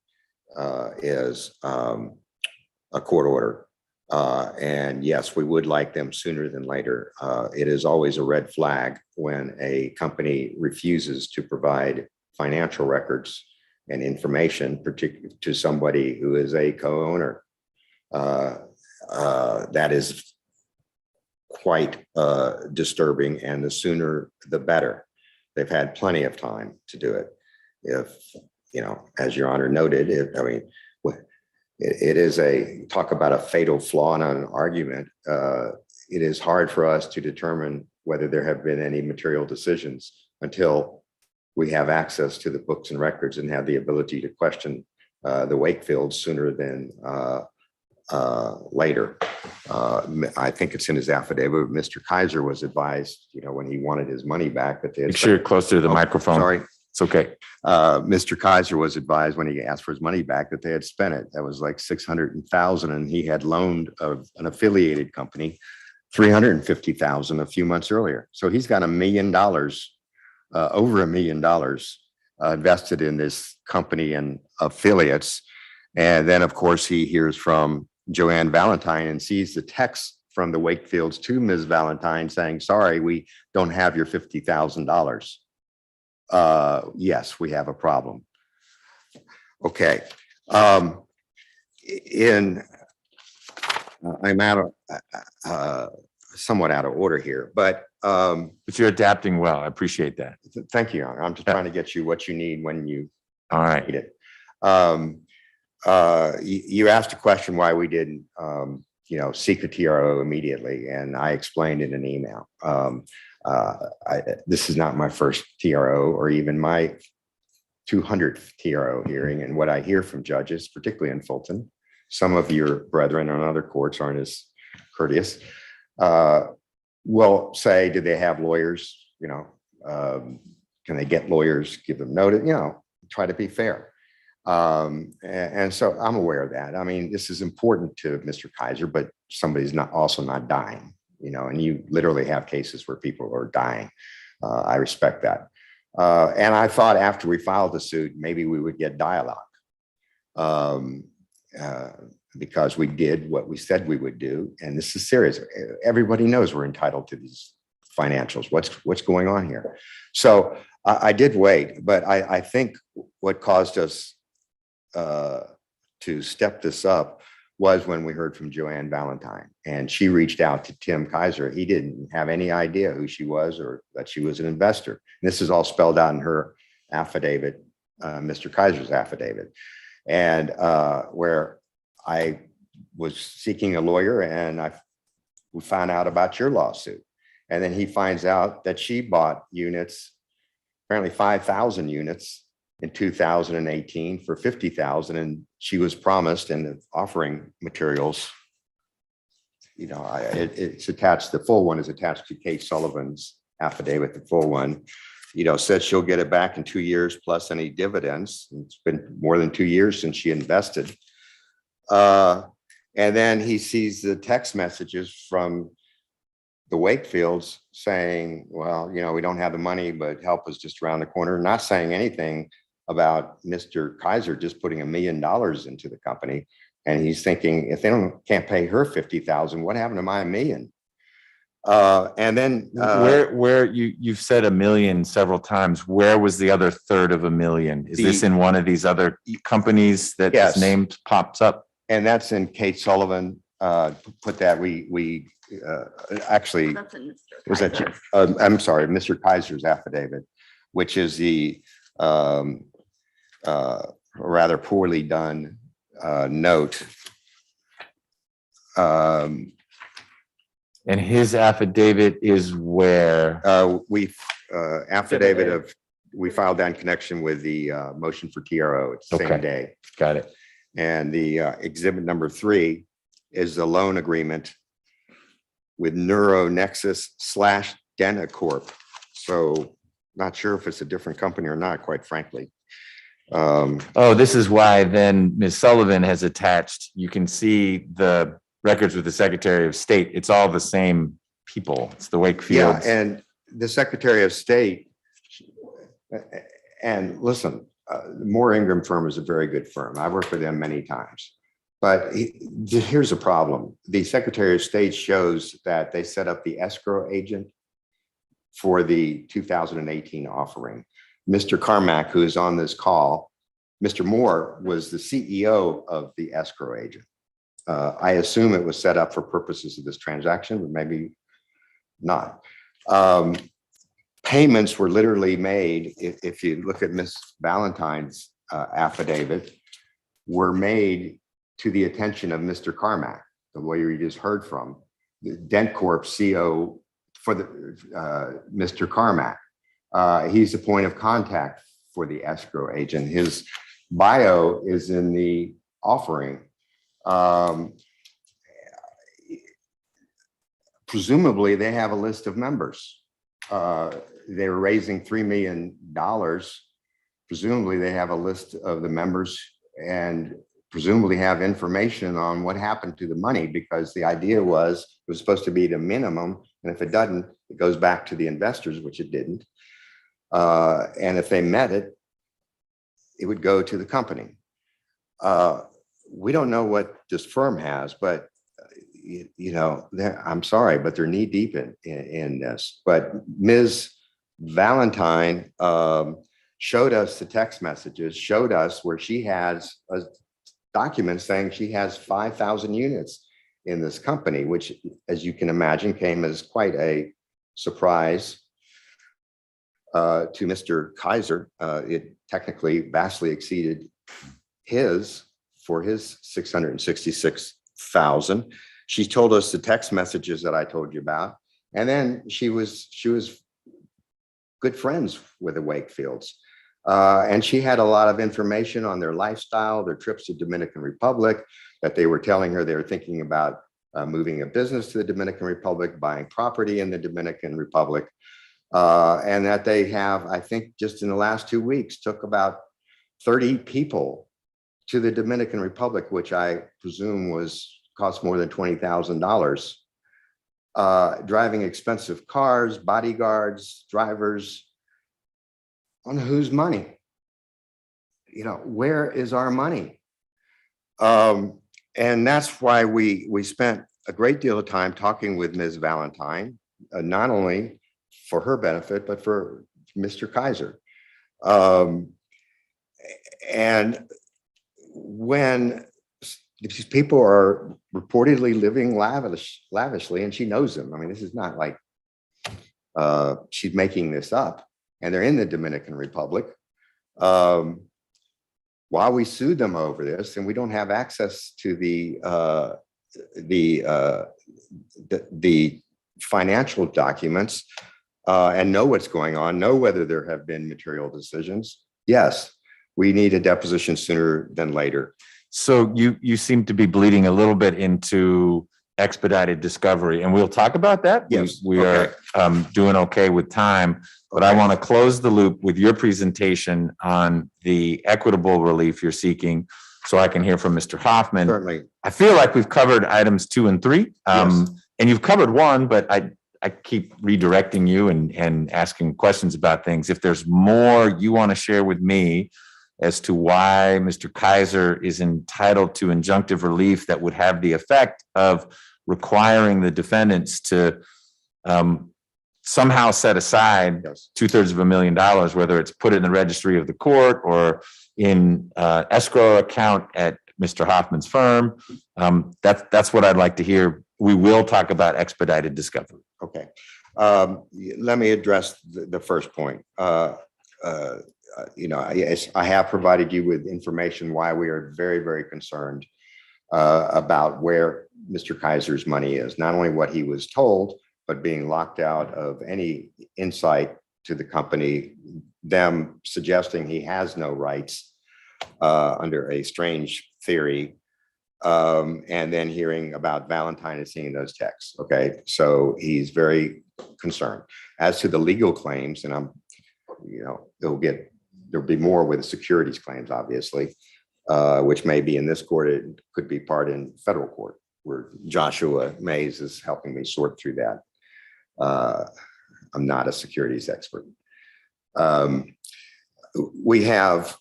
B: is a court order. And yes, we would like them sooner than later. It is always a red flag when a company refuses to provide financial records and information, particularly to somebody who is a co-owner. That is quite disturbing, and the sooner the better. They've had plenty of time to do it. If, as Your Honor noted, it is talk about a fatal flaw in an argument. It is hard for us to determine whether there have been any material decisions until we have access to the books and records and have the ability to question the Wakefield sooner than later. I think it's in his affidavit. Mr. Kiser was advised, when he wanted his money back, that they had.
A: Make sure you're closer to the microphone.
B: Sorry.
A: It's okay.
B: Mr. Kiser was advised when he asked for his money back that they had spent it. That was like 600,000, and he had loaned an affiliated company 350,000 a few months earlier. So he's got $1 million, over $1 million invested in this company and affiliates. And then, of course, he hears from Joanne Valentine and sees the text from the Wakefields to Ms. Valentine saying, sorry, we don't have your $50,000. Yes, we have a problem. Okay. I'm somewhat out of order here, but
A: you're adapting well. I appreciate that.
B: thank you, Your Honor. I'm just trying to get you what you need when you
A: All right.
B: need it. You asked a question why we didn't, seek a TRO immediately, and I explained in an email. This is not my first TRO or even my 200th TRO hearing, and what I hear from judges, particularly in Fulton, some of your brethren on other courts aren't as courteous, will say, do they have lawyers? Can they get lawyers, give them notice, try to be fair. And so I'm aware of that. I mean, this is important to Mr. Kiser, but somebody's also not dying, and you literally have cases where people are dying. I respect that. And I thought after we filed the suit, maybe we would get dialogue, because we did what we said we would do. And this is serious. Everybody knows we're entitled to these financials. What's going on here? So I did wait, but I think what caused us to step this up was when we heard from Joanne Valentine, and she reached out to Tim Kiser. He didn't have any idea who she was or that she was an investor. And this is all spelled out in her affidavit, Mr. Kiser's affidavit, and where I was seeking a lawyer, and we found out about your lawsuit. And then he finds out that she bought units, apparently 5,000 units in 2018 for 50,000, and she was promised, and the offering materials, it's attached. The full one is attached to Kate Sullivan's affidavit. The full one, said she'll get it back in 2 years plus any dividends. It's been more than 2 years since she invested. And then he sees the text messages from the Wakefields saying, well, we don't have the money, but help is just around the corner, not saying anything about Mr. Kiser just putting $1 million into the company. And he's thinking, if they can't pay her 50,000, what happened to my $1 million? And then
A: where you've said $1 million several times, where was the other third of $1 million? Is this in one of these other companies that his name pops up?
B: And that's in Kate Sullivan. Put that we actually was that I'm sorry, Mr. Kiser's affidavit, which is the rather poorly done note.
A: And his affidavit is where?
B: We filed that in connection with the motion for TRO. It's the same day.
A: Got it.
B: And the exhibit number 3 is the loan agreement with NeuroNexus / Dentcorp. So not sure if it's a different company or not, quite frankly.
A: This is why then Ms. Sullivan has attached, you can see the records with the Secretary of State. It's all the same people. It's the Wakefields.
B: Yeah, and the Secretary of State, and listen, Moore Ingram firm is a very good firm. I worked with them many times. But here's a problem. The Secretary of State shows that they set up the escrow agent for the 2018 offering. Mr. Carmack, who is on this call, Mr. Moore was the CEO of the escrow agent. I assume it was set up for purposes of this transaction, but maybe not. Payments were literally made, if you look at Ms. Valentine's affidavit, were made to the attention of Mr. Carmack, the lawyer you just heard from, the Dentcorp CO for the Mr. Carmack. He's the point of contact for the escrow agent. His bio is in the offering. Presumably, they have a list of members. They were raising $3 million presumably they have a list of the members and presumably have information on what happened to the money, because the idea was it was supposed to be the minimum. And if it doesn't, it goes back to the investors, which it didn't. And if they met it, it would go to the company. We don't know what this firm has, but I'm sorry, but they're knee deep in this. But Ms. Valentine showed us the text messages, showed us where she has a document saying she has 5,000 units in this company, which, as you can imagine, came as quite a surprise to Mr. Kiser. It technically vastly exceeded his 666,000. She told us the text messages that I told you about, and then she was good friends with the Wakefields, and she had a lot of information on their lifestyle, their trips to Dominican Republic, that they were telling her they were thinking about moving a business to the Dominican Republic, buying property in the Dominican Republic, and that they have, I think, just in the last 2 weeks, took about 30 people to the Dominican Republic, which I presume cost more than $20,000. Driving expensive cars, bodyguards, drivers. On whose money? Where is our money? And that's why we spent a great deal of time talking with Ms. Valentine, not only for her benefit, but for Mr. Kiser. And when these people are reportedly living lavishly, and she knows them. I mean, this is not like she's making this up, and they're in the Dominican Republic. While we sued them over this, and we don't have access to the financial documents and know what's going on, know whether there have been material decisions. Yes, we need a deposition sooner than later.
A: So you seem to be bleeding a little bit into expedited discovery, and we'll talk about that.
B: Yes.
A: We are doing okay with time, but I want to close the loop with your presentation on the equitable relief you're seeking, so I can hear from Mr. Hoffman.
B: Certainly.
A: I feel like we've covered items 2 and 3,
B: Yes.
A: and you've covered 1, but I keep redirecting you and asking questions about things. If there's more you want to share with me as to why Mr. Kiser is entitled to injunctive relief that would have the effect of requiring the defendants to somehow set aside
B: Yes.
A: 2/3 of $1 million, whether it's put in the registry of the court or in escrow account at Mr. Hoffman's firm. That's what I'd like to hear. We will talk about expedited discovery.
B: Okay. Let me address the first point. I have provided you with information why we are very, very concerned about where Mr. Kiser's money is, not only what he was told, but being locked out of any insight to the company, them suggesting he has no rights under a strange theory, and then hearing about Valentine and seeing those texts. Okay, so he's very concerned. As to the legal claims, and there'll be more with the securities claims, obviously, which may be in this court. It could be part in federal court, where Joshua Mays is helping me sort through that. I'm not a securities expert. We have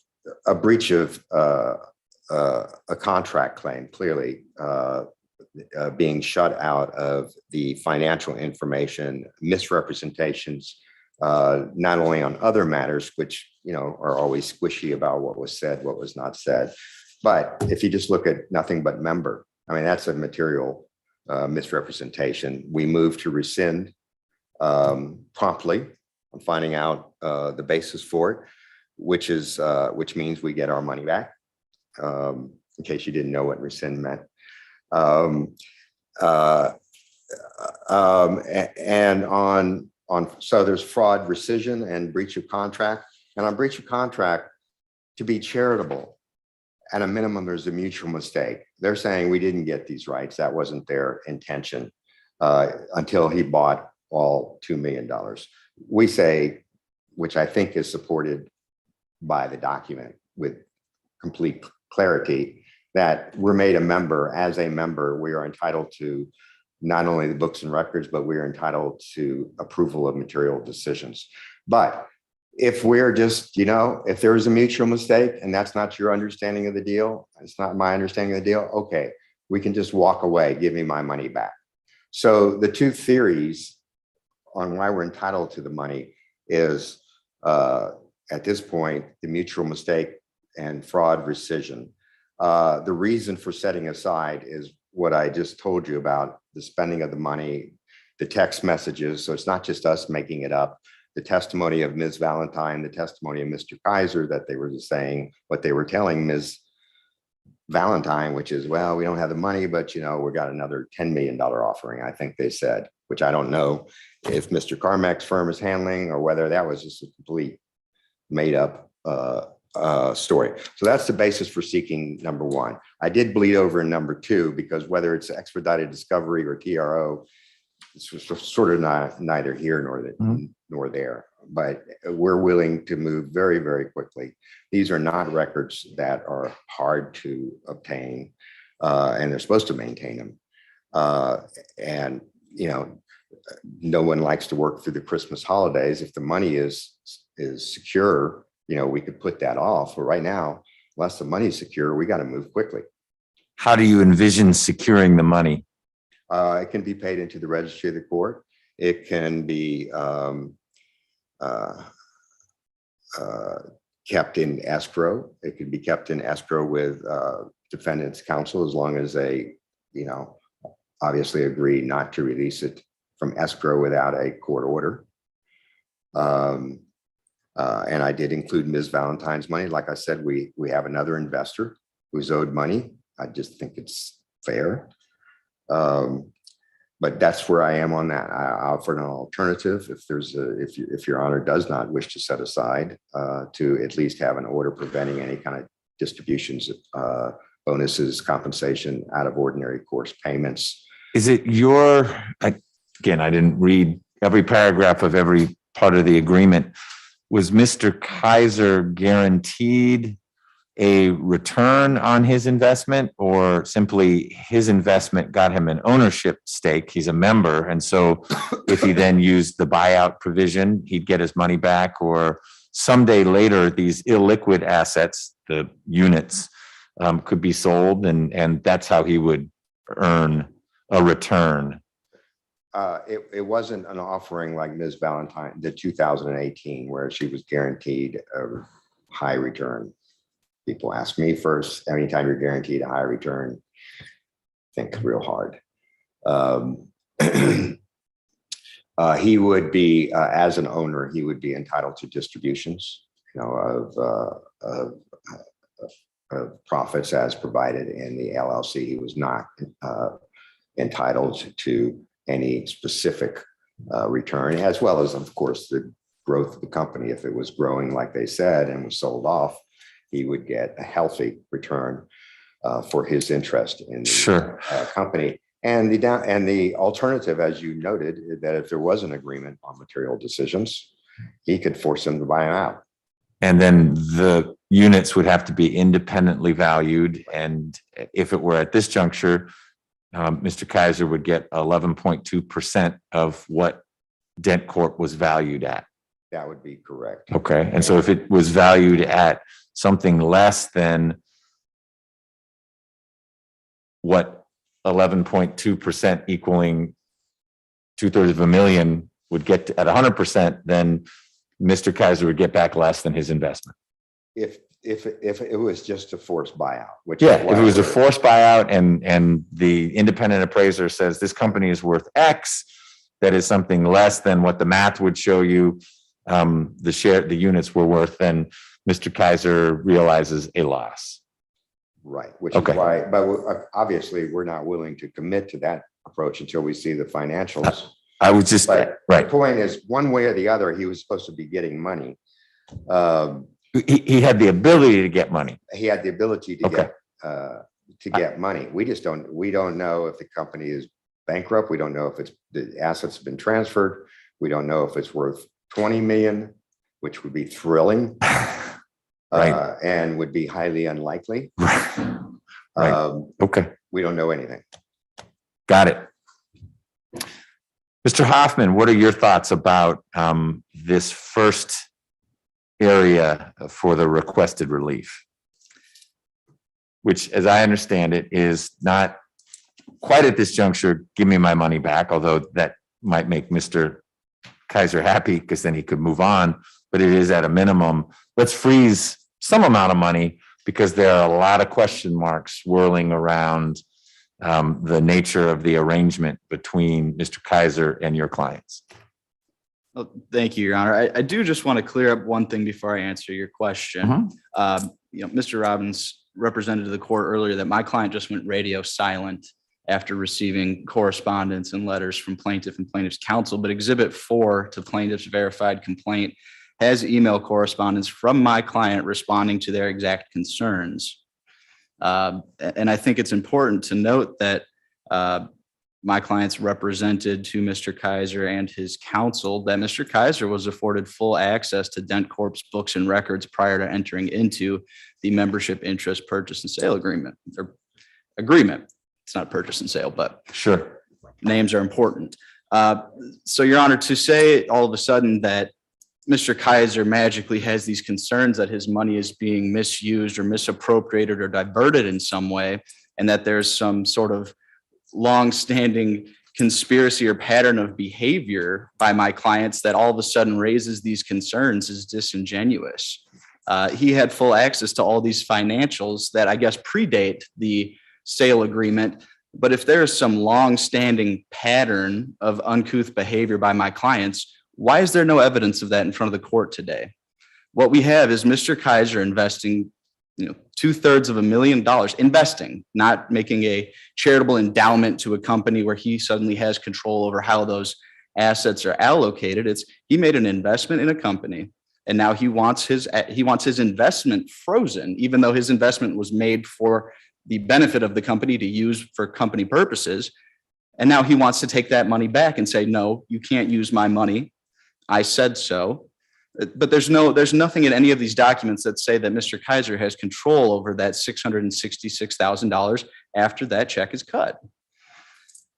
B: a breach of a contract claim, clearly being shut out of the financial information, misrepresentations, not only on other matters, which are always squishy about what was said, what was not said, but if you just look at nothing but member, I mean, that's a material misrepresentation. We moved to rescind promptly. I'm finding out the basis for it, which means we get our money back. In case you didn't know what rescind meant. And so there's fraud, rescission, and breach of contract. And on breach of contract, to be charitable, at a minimum, there's a mutual mistake. They're saying we didn't get these rights. That wasn't their intention until he bought all $2 million. We say, which I think is supported by the document with complete clarity that we're made a member. As a member, we are entitled to not only the books and records, but we are entitled to approval of material decisions. But if we're just, if there is a mutual mistake and that's not your understanding of the deal, it's not my understanding of the deal, okay, we can just walk away, give me my money back. So the two theories on why we're entitled to the money is at this point, the mutual mistake and fraud rescission. The reason for setting aside is what I just told you about the spending of the money, the text messages. So it's not just us making it up. The testimony of Ms. Valentine, the testimony of Mr. Kiser, that they were just saying what they were telling Ms. Valentine, which is, well, we don't have the money, but we got another $10 million offering, I think they said, which I don't know if Mr. Carmack's firm is handling or whether that was just a complete made up story. So that's the basis for seeking number one. I did bleed over in number two, because whether it's expedited discovery or TRO, it's sort of neither here nor there, but we're willing to move very, very quickly. These are not records that are hard to obtain, and they're supposed to maintain them. And, no one likes to work through the Christmas holidays. If the money is secure, we could put that off. But right now, unless the money's secure, we got to move quickly.
A: How do you envision securing the money?
B: It can be paid into the registry of the court. It can be kept in escrow. It can be kept in escrow with defendants counsel, as long as they, obviously agree not to release it from escrow without a court order. And I did include Ms. Valentine's money. Like I said, we have another investor who's owed money. I just think it's fair. But that's where I am on that. I offered an alternative if your honor does not wish to set aside to at least have an order preventing any kind of distributions, bonuses, compensation, out of ordinary course payments.
A: Is it again, I didn't read every paragraph of every part of the agreement. Was Mr. Kiser guaranteed a return on his investment, or simply his investment got him an ownership stake? He's a member. And so if he then used the buyout provision, he'd get his money back, or someday later, these illiquid assets, the units, could be sold, and that's how he would earn a return.
B: It wasn't an offering like Ms. Valentine, the 2018, where she was guaranteed a high return. People ask me first, anytime you're guaranteed a high return, think real hard. He would be, as an owner, he would be entitled to distributions, of profits as provided in the LLC. He was not entitled to any specific return, as well as, of course, the growth of the company. If it was growing like they said and was sold off, he would get a healthy return for his interest in the company. And the alternative, as you noted, is that if there was an agreement on material decisions, he could force them to buy them out.
A: And then the units would have to be independently valued. And if it were at this juncture, Mr. Kiser would get 11.2% of what Dentcorp was valued at.
B: That would be correct.
A: Okay. And so if it was valued at something less than what 11.2% equaling 2/3 would get to, at 100%, then Mr. Kiser would get back less than his investment.
B: If it was just a forced buyout, which
A: if it was a forced buyout and the independent appraiser says this company is worth X, that is something less than what the math would show you the units were worth, then Mr. Kiser realizes a loss.
B: Right, which is why, but obviously we're not willing to commit to that approach until we see the financials.
A: I would just,
B: The point is, one way or the other, he was supposed to be getting money.
A: He had the ability to get money.
B: He had the ability to get money. We don't know if the company is bankrupt. We don't know if the assets have been transferred. We don't know if it's worth 20 million, which would be thrilling.
A: Right.
B: and would be highly unlikely.
A: Right. Okay.
B: We don't know anything.
A: Got it. Mr. Hoffman, what are your thoughts about this first area for the requested relief? Which, as I understand it, is not quite at this juncture, give me my money back, although that might make Mr. Kiser happy because then he could move on, but it is at a minimum, let's freeze some amount of money because there are a lot of question marks swirling around the nature of the arrangement between Mr. Kiser and your clients.
C: Well, thank you, Your Honor. I do just want to clear up one thing before I answer your question. Mr. Robbins represented to the court earlier that my client just went radio silent after receiving correspondence and letters from plaintiff and plaintiff's counsel, but Exhibit 4 to plaintiff's verified complaint has email correspondence from my client responding to their exact concerns. And I think it's important to note that my clients represented to Mr. Kiser and his counsel that Mr. Kiser was afforded full access to Dentcorp's books and records prior to entering into the membership interest purchase and sale agreement or agreement. It's not purchase and sale, but
A: Sure.
C: names are important. So, Your Honor, to say all of a sudden that Mr. Kiser magically has these concerns that his money is being misused or misappropriated or diverted in some way, and that there's some sort of long-standing conspiracy or pattern of behavior by my clients that all of a sudden raises these concerns is disingenuous. He had full access to all these financials that I guess predate the sale agreement. But if there is some long-standing pattern of uncouth behavior by my clients, why is there no evidence of that in front of the court today? What we have is Mr. Kiser investing, $250,000 investing, not making a charitable endowment to a company where he suddenly has control over how those assets are allocated. He made an investment in a company, and now he wants his investment frozen, even though his investment was made for the benefit of the company to use for company purposes. And now he wants to take that money back and say, no, you can't use my money. I said so. But there's nothing in any of these documents that say that Mr. Kiser has control over that $666,000 after that check is cut.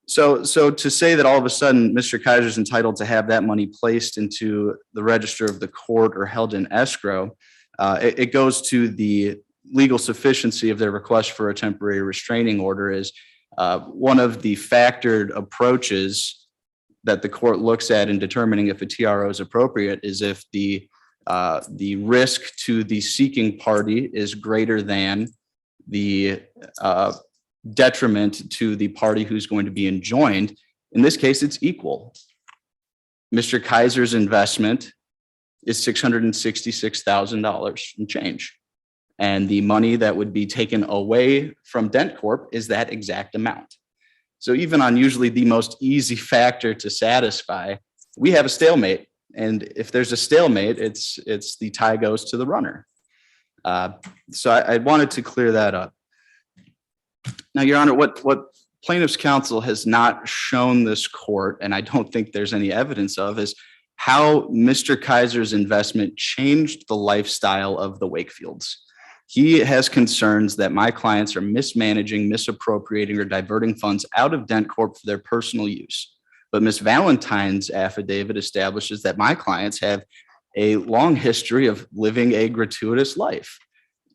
C: So to say that all of a sudden Mr. Kiser is entitled to have that money placed into the register of the court or held in escrow, it goes to the legal sufficiency of their request for a temporary restraining order is one of the factored approaches that the court looks at in determining if a TRO is appropriate is if the risk to the seeking party is greater than the detriment to the party who's going to be enjoined. In this case, it's equal. Mr. Kiser's investment is $666,000 and change. And the money that would be taken away from Dentcorp is that exact amount. So even on usually the most easy factor to satisfy, we have a stalemate. And if there's a stalemate, it's the tie goes to the runner. So I wanted to clear that up. Now, Your Honor, what plaintiff's counsel has not shown this court, and I don't think there's any evidence of, is how Mr. Kiser's investment changed the lifestyle of the Wakefields. He has concerns that my clients are mismanaging, misappropriating, or diverting funds out of Dentcorp for their personal use. But Ms. Valentine's affidavit establishes that my clients have a long history of living a gratuitous life.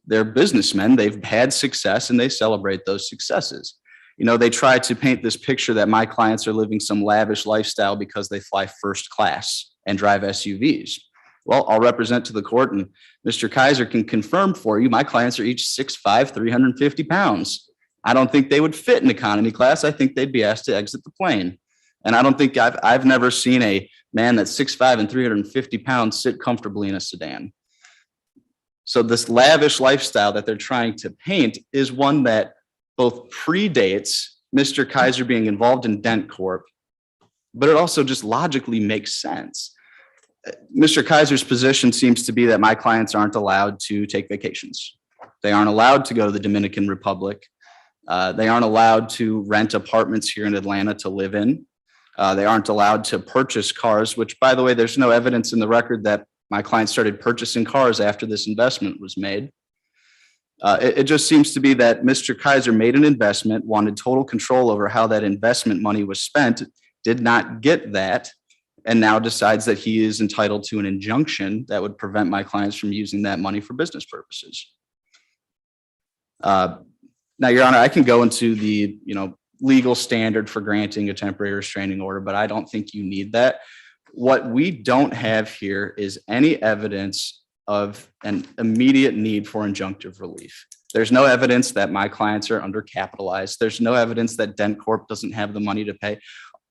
C: They're businessmen, they've had success, and they celebrate those successes. They try to paint this picture that my clients are living some lavish lifestyle because they fly first class and drive SUVs. Well, I'll represent to the court, and Mr. Kiser can confirm for you, my clients are each 6'5", 350 pounds. I don't think they would fit in economy class. I think they'd be asked to exit the plane. And I don't think I've never seen a man that's 6'5" and 350 pounds sit comfortably in a sedan. So this lavish lifestyle that they're trying to paint is one that both predates Mr. Kiser being involved in Dentcorp, but it also just logically makes sense. Mr. Kiser's position seems to be that my clients aren't allowed to take vacations. They aren't allowed to go to the Dominican Republic. They aren't allowed to rent apartments here in Atlanta to live in. They aren't allowed to purchase cars, which, by the way, there's no evidence in the record that My client started purchasing cars after this investment was made. It just seems to be that Mr. Kiser made an investment, wanted total control over how that investment money was spent, did not get that, and now decides that he is entitled to an injunction that would prevent my clients from using that money for business purposes. Now, Your Honor, I can go into the, legal standard for granting a temporary restraining order, but I don't think you need that. What we don't have here is any evidence of an immediate need for injunctive relief. There's no evidence that my clients are undercapitalized. There's no evidence that Dentcorp doesn't have the money to pay.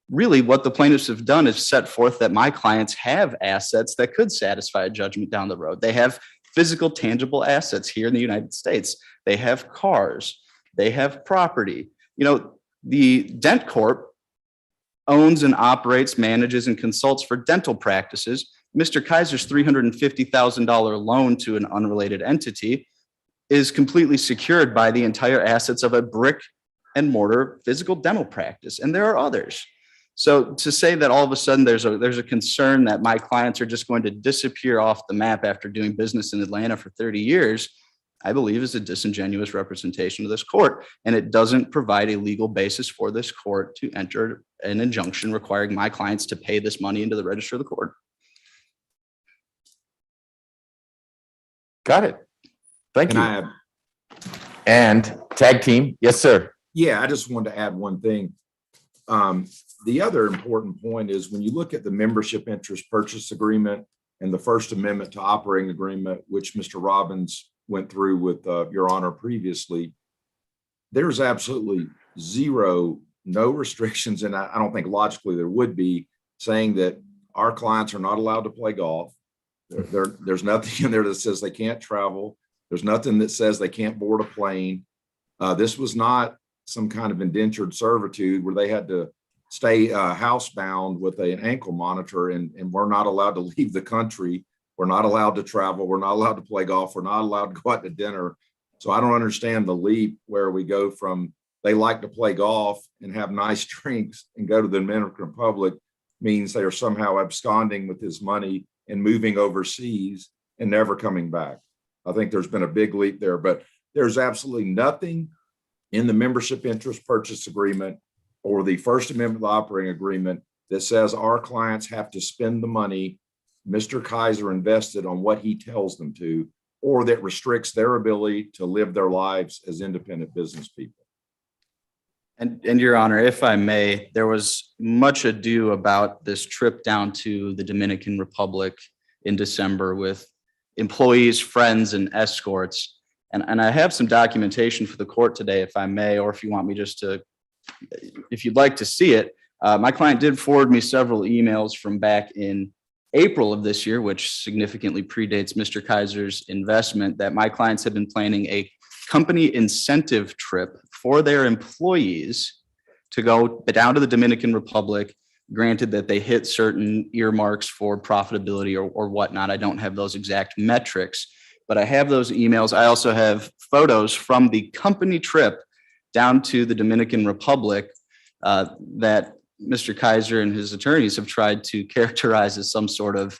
C: Really, what the plaintiffs have done is set forth that my clients have assets that could satisfy a judgment down the road. They have physical, tangible assets here in the United States. They have cars. They have property. The Dentcorp owns and operates, manages, and consults for dental practices. Mr. Kiser's $350,000 loan to an unrelated entity is completely secured by the entire assets of a brick and mortar physical dental practice, and there are others. So to say that all of a sudden there's a concern that my clients are just going to disappear off the map after doing business in Atlanta for 30 years, I believe is a disingenuous representation of this court, and it doesn't provide a legal basis for this court to enter an injunction requiring my clients to pay this money into the register of the court.
A: Got it. Thank
E: Can
A: you.
E: I add?
A: And tag team. Yes, sir.
E: Yeah, I just wanted to add one thing. The other important point is when you look at the membership interest purchase agreement and the First Amendment to operating agreement, which Mr. Robbins went through with Your Honor previously, there's absolutely no restrictions, and I don't think logically there would be, saying that our clients are not allowed to play golf. There's nothing in there that says they can't travel. There's nothing that says they can't board a plane. This was not some kind of indentured servitude where they had to stay housebound with an ankle monitor, and we're not allowed to leave the country. We're not allowed to travel. We're not allowed to play golf. We're not allowed to go out to dinner. So I don't understand the leap where we go from they like to play golf and have nice drinks and go to the Dominican Republic means they are somehow absconding with his money and moving overseas and never coming back. I think there's been a big leap there, but there's absolutely nothing in the membership interest purchase agreement or the First Amendment operating agreement that says our clients have to spend the money Mr. Kiser invested on what he tells them to, or that restricts their ability to live their lives as independent business people.
C: And Your Honor, if I may, there was much ado about this trip down to the Dominican Republic in December with employees, friends, and escorts. And I have some documentation for the court today, if I may, or if you want me if you'd like to see it. My client did forward me several emails from back in April of this year, which significantly predates Mr. Kiser's investment, that my clients had been planning a company incentive trip for their employees to go down to the Dominican Republic, granted that they hit certain earmarks for profitability or whatnot. I don't have those exact metrics, but I have those emails. I also have photos from the company trip down to the Dominican Republic that Mr. Kiser and his attorneys have tried to characterize as some sort of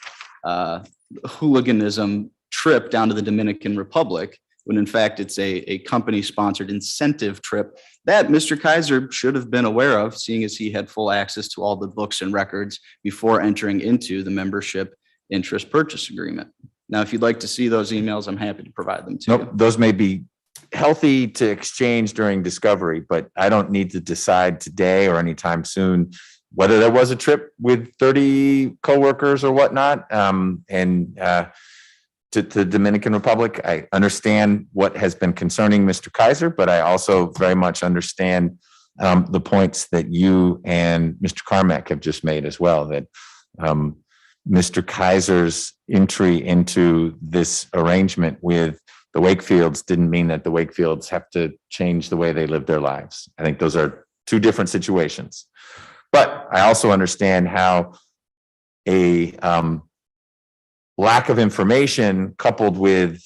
C: hooliganism trip down to the Dominican Republic, when in fact it's a company-sponsored incentive trip that Mr. Kiser should have been aware of, seeing as he had full access to all the books and records before entering into the membership interest purchase agreement. Now, if you'd like to see those emails, I'm happy to provide them to you.
A: Those may be healthy to exchange during discovery, but I don't need to decide today or anytime soon whether there was a trip with 30 coworkers or whatnot. To the Dominican Republic. I understand what has been concerning Mr. Kiser, but I also very much understand the points that you and Mr. Carmack have just made as well, that Mr. Kiser's entry into this arrangement with the Wakefields didn't mean that the Wakefields have to change the way they live their lives. I think those are two different situations. But I also understand how a lack of information coupled with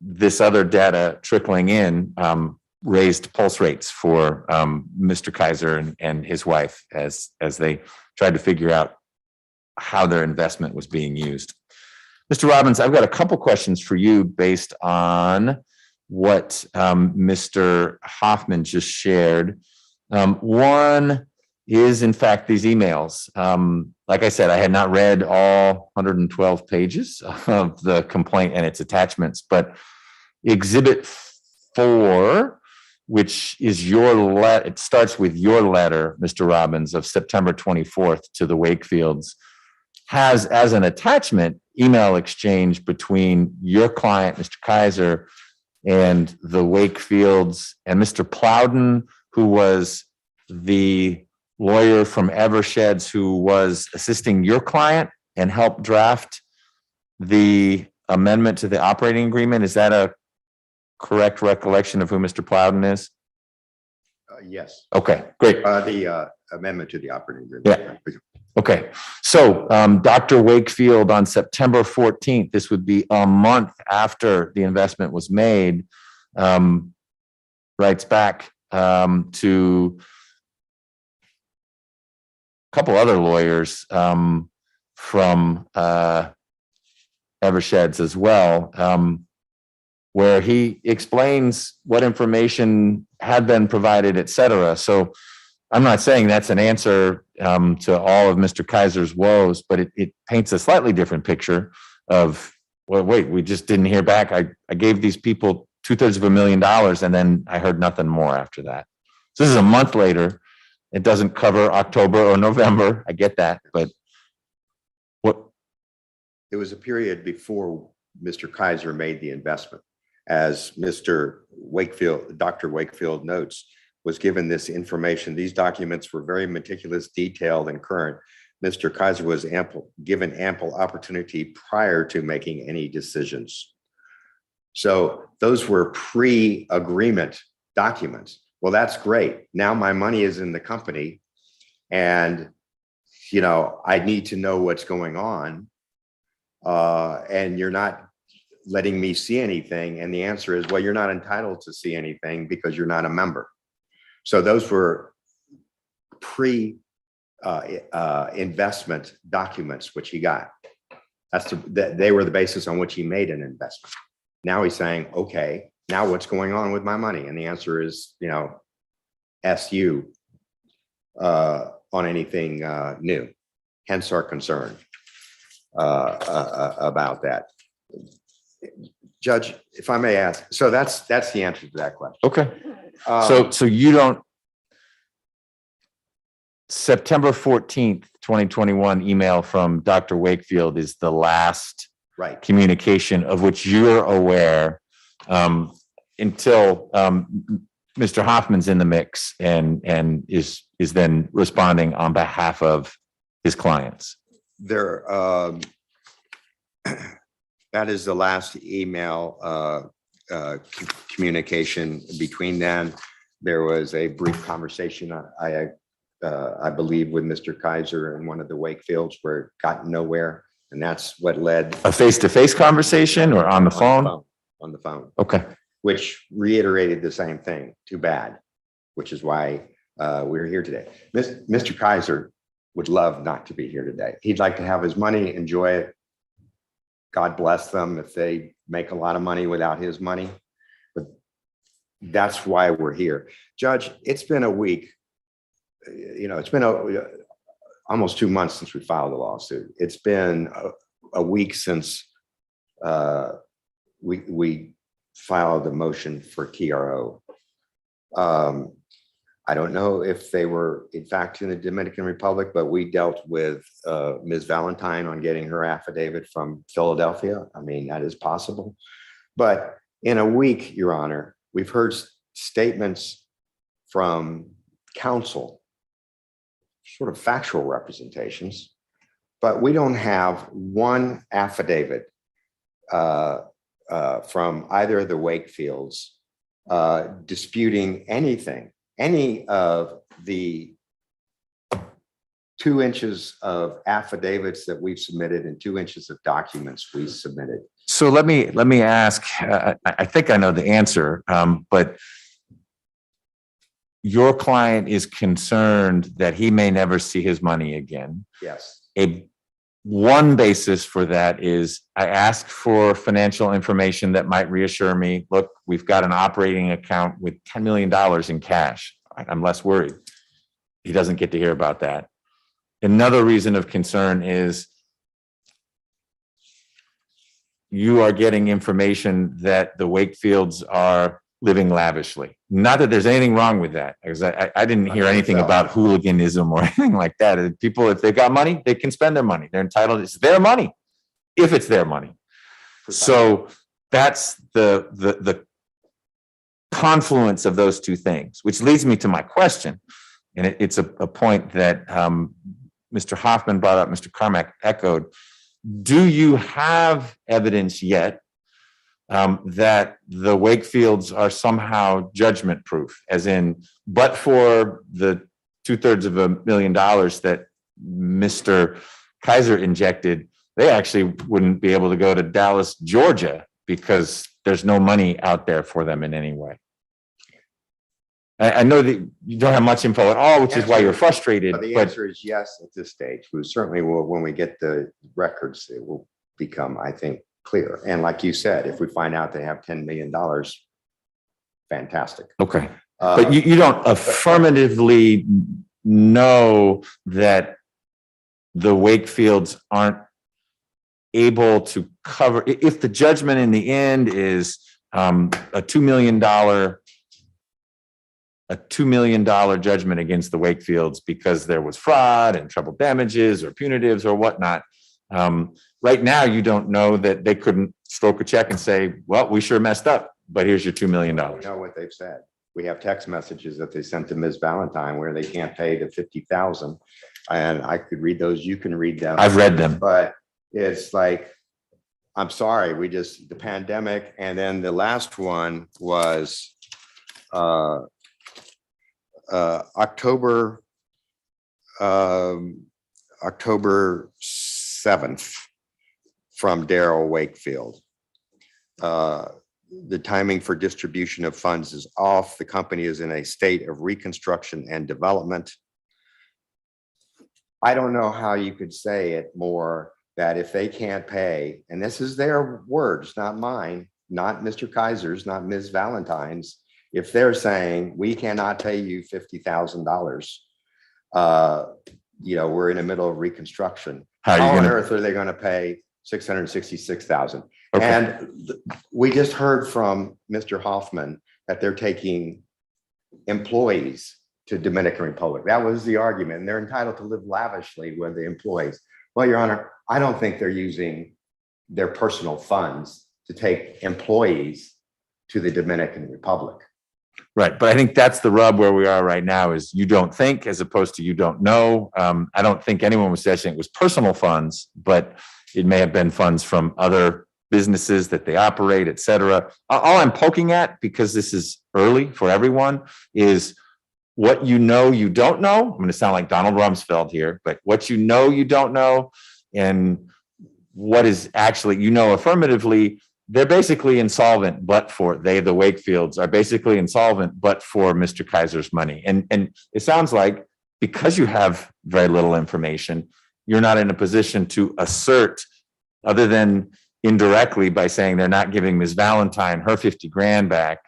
A: this other data trickling in raised pulse rates for Mr. Kiser and his wife as they tried to figure out how their investment was being used. Mr. Robbins, I've got a couple questions for you based on what Mr. Hoffman just shared. One is, in fact, these emails. Like I said, I had not read all 112 pages of the complaint and its attachments, but Exhibit 4, which is your letter, it starts with your letter, Mr. Robbins, of September 24th to the Wakefields, has as an attachment email exchange between your client, Mr. Kiser, and the Wakefields, and Mr. Plowden, who was the lawyer from Eversheds who was assisting your client and helped draft the amendment to the operating agreement. Is that a correct recollection of who Mr. Plowden is?
B: Yes,
A: Okay, great.
B: the amendment to the operating agreement.
A: Okay, so Dr. Wakefield on September 14th, this would be a month after the investment was made, writes back to a couple other lawyers from Eversheds as well, where he explains what information had been provided, et cetera. So I'm not saying that's an answer to all of Mr. Kiser's woes, but it paints a slightly different picture of, well, wait, we just didn't hear back. I gave these people $750,000 and then I heard nothing more after that. So this is a month later. It doesn't cover October or November. I get that, but what?
B: It was a period before Mr. Kiser made the investment. As Mr. Wakefield, Dr. Wakefield notes, was given this information. These documents were very meticulous, detailed, and current. Mr. Kiser was given ample opportunity prior to making any decisions. So those were pre-agreement documents. Well, that's great. Now my money is in the company and, you know, I need to know what's going on. And you're not letting me see anything. And the answer is, well, you're not entitled to see anything because you're not a member. So those were investment documents, which he got. They were the basis on which he made an investment. Now he's saying, okay, now what's going on with my money? And the answer is, you know, SU on anything new. Hence our concern about that. Judge, if I may ask, so that's the answer to that question.
A: Okay. So you don't, September 14th, 2021 email from Dr. Wakefield is the last
B: right
A: communication of which you're aware until Mr. Hoffman's in the mix and is then responding on behalf of his clients.
B: There, that is the last email communication between them. There was a brief conversation I believe with Mr. Kiser and one of the Wakefields where it got nowhere, and that's what led
A: A face-to-face conversation or on the phone?
B: On the phone,
A: Okay.
B: which reiterated the same thing. Too bad, which is why we're here today. Mr. Kiser would love not to be here today. He'd like to have his money, enjoy it. God bless them if they make a lot of money without his money. But that's why we're here. Judge, it's been a week. You know, it's been almost 2 months since we filed the lawsuit. It's been a week since we filed the motion for TRO. I don't know if they were in fact in the Dominican Republic, but we dealt with Ms. Valentine on getting her affidavit from Philadelphia. I mean, that is possible. But in a week, Your Honor, we've heard statements from counsel, sort of factual representations, but we don't have one affidavit from either of the Wakefields disputing anything, any of the 2 inches of affidavits that we've submitted and 2 inches of documents we submitted.
A: So let me ask, I think I know the answer, but your client is concerned that he may never see his money again.
B: Yes.
A: A one basis for that is I asked for financial information that might reassure me, look, we've got an operating account with $10 million in cash. I'm less worried. He doesn't get to hear about that. Another reason of concern is you are getting information that the Wakefields are living lavishly. Not that there's anything wrong with that, because I didn't hear anything about hooliganism or anything like that. People, if they've got money, they can spend their money. They're entitled. It's their money, if it's their money. So that's the confluence of those two things, which leads me to my question. And it's a point that Mr. Hoffman brought up, Mr. Carmack echoed. Do you have evidence yet that the Wakefields are somehow judgment proof, as in, but for the $250,000 that Mr. Kiser injected, they actually wouldn't be able to go to Dallas, Georgia, because there's no money out there for them in any way? I know that you don't have much info at all, which is why you're frustrated.
B: But the answer is yes at this stage. We certainly will, when we get the records, it will become, I think, clear. And like you said, if we find out they have $10 million, fantastic.
A: Okay. But you don't affirmatively know that the Wakefields aren't able to cover, if the judgment in the end is a $2 million judgment against the Wakefields because there was fraud and treble damages or punitives or whatnot. Right now, you don't know that they couldn't stroke a check and say, well, we sure messed up, but here's your $2 million.
B: We know what they've said. We have text messages that they sent to Ms. Valentine where they can't pay the 50,000. And I could read those. You can read them.
A: I've read them.
B: But it's like, I'm sorry, the pandemic. And then the last one was October 7th from Daryl Wakefield. The timing for distribution of funds is off. The company is in a state of reconstruction and development. I don't know how you could say it more, that if they can't pay, and this is their words, not mine, not Mr. Kiser's, not Ms. Valentine's. If they're saying we cannot pay you $50,000, we're in the middle of reconstruction. How on earth are they going to pay $666,000?
A: Okay.
B: And we just heard from Mr. Hoffman that they're taking employees to Dominican Republic. That was the argument, and they're entitled to live lavishly with the employees. Well, Your Honor, I don't think they're using their personal funds to take employees to the Dominican Republic.
A: Right. But I think that's the rub where we are right now, is you don't think as opposed to you don't know. I don't think anyone was suggesting it was personal funds, but it may have been funds from other businesses that they operate, et cetera. All I'm poking at, because this is early for everyone, is what you know you don't know. I'm going to sound like Donald Rumsfeld here, but what you know you don't know, and what is actually, affirmatively, they're basically insolvent, but for the Wakefields are basically insolvent, but for Mr. Kiser's money. And it sounds like, because you have very little information, you're not in a position to assert, other than indirectly by saying they're not giving Ms. Valentine her 50 grand back.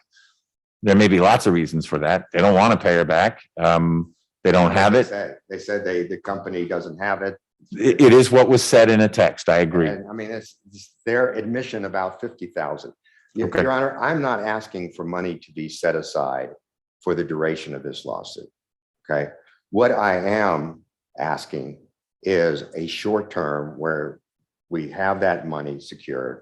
A: There may be lots of reasons for that. They don't want to pay her back. They don't have it.
B: They said the company doesn't have it.
A: It is what was said in a text. I agree.
B: And, I mean, it's their admission about 50,000.
A: Okay.
B: Your Honor, I'm not asking for money to be set aside for the duration of this lawsuit. Okay. What I am asking is a short term where we have that money secured.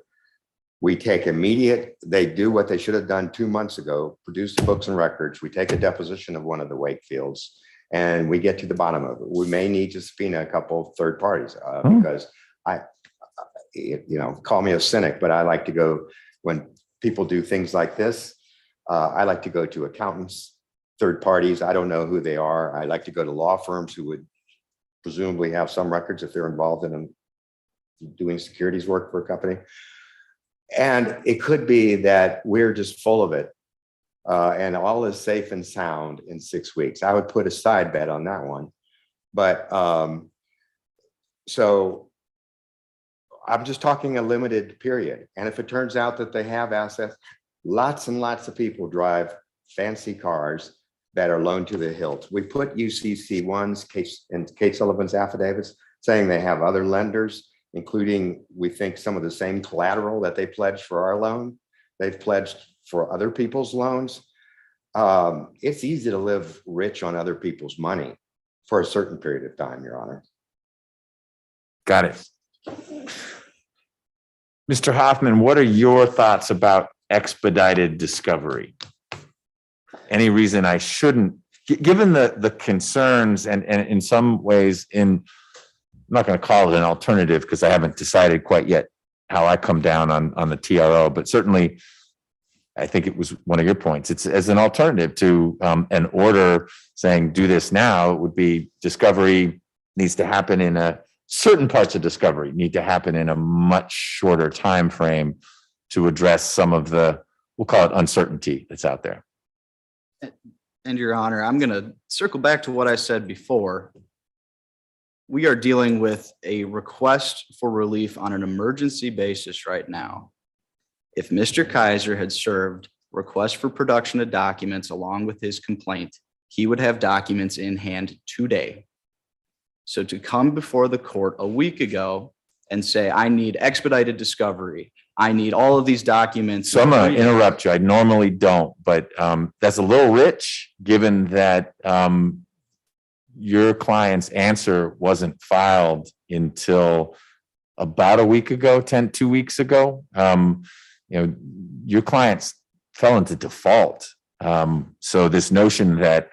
B: We take they do what they should have done 2 months ago, produce the books and records. We take a deposition of one of the Wakefields, and we get to the bottom of it. We may need to subpoena a couple of third parties because call me a cynic, but I like to go, when people do things like this, I like to go to accountants, third parties. I don't know who they are. I like to go to law firms who would presumably have some records if they're involved in doing securities work for a company. And it could be that we're just full of it and all is safe and sound in 6 weeks. I would put a side bet on that one. But so I'm just talking a limited period. And if it turns out that they have assets, lots and lots of people drive fancy cars that are loaned to the hilt. We put UCC1's case in Kate Sullivan's affidavits saying they have other lenders, including, we think, some of the same collateral that they pledged for our loan. They've pledged for other people's loans. It's easy to live rich on other people's money for a certain period of time, Your Honor.
A: Got it. Mr. Hoffman, what are your thoughts about expedited discovery? Any reason I shouldn't, given the concerns and in some ways I'm not going to call it an alternative because I haven't decided quite yet how I come down on the TRO, but certainly I think it was one of your points. It's as an alternative to an order saying do this now. It would be discovery needs to happen in certain parts of discovery need to happen in a much shorter time frame to address some of the, we'll call it uncertainty that's out there.
C: And Your Honor, I'm going to circle back to what I said before. We are dealing with a request for relief on an emergency basis right now. If Mr. Kiser had served request for production of documents along with his complaint, he would have documents in hand today. So to come before the court a week ago and say, I need expedited discovery, I need all of these documents.
A: So I'm going to interrupt you. I normally don't, but that's a little rich given that your client's answer wasn't filed until about a week ago, 2 weeks ago. Your clients fell into default. So this notion that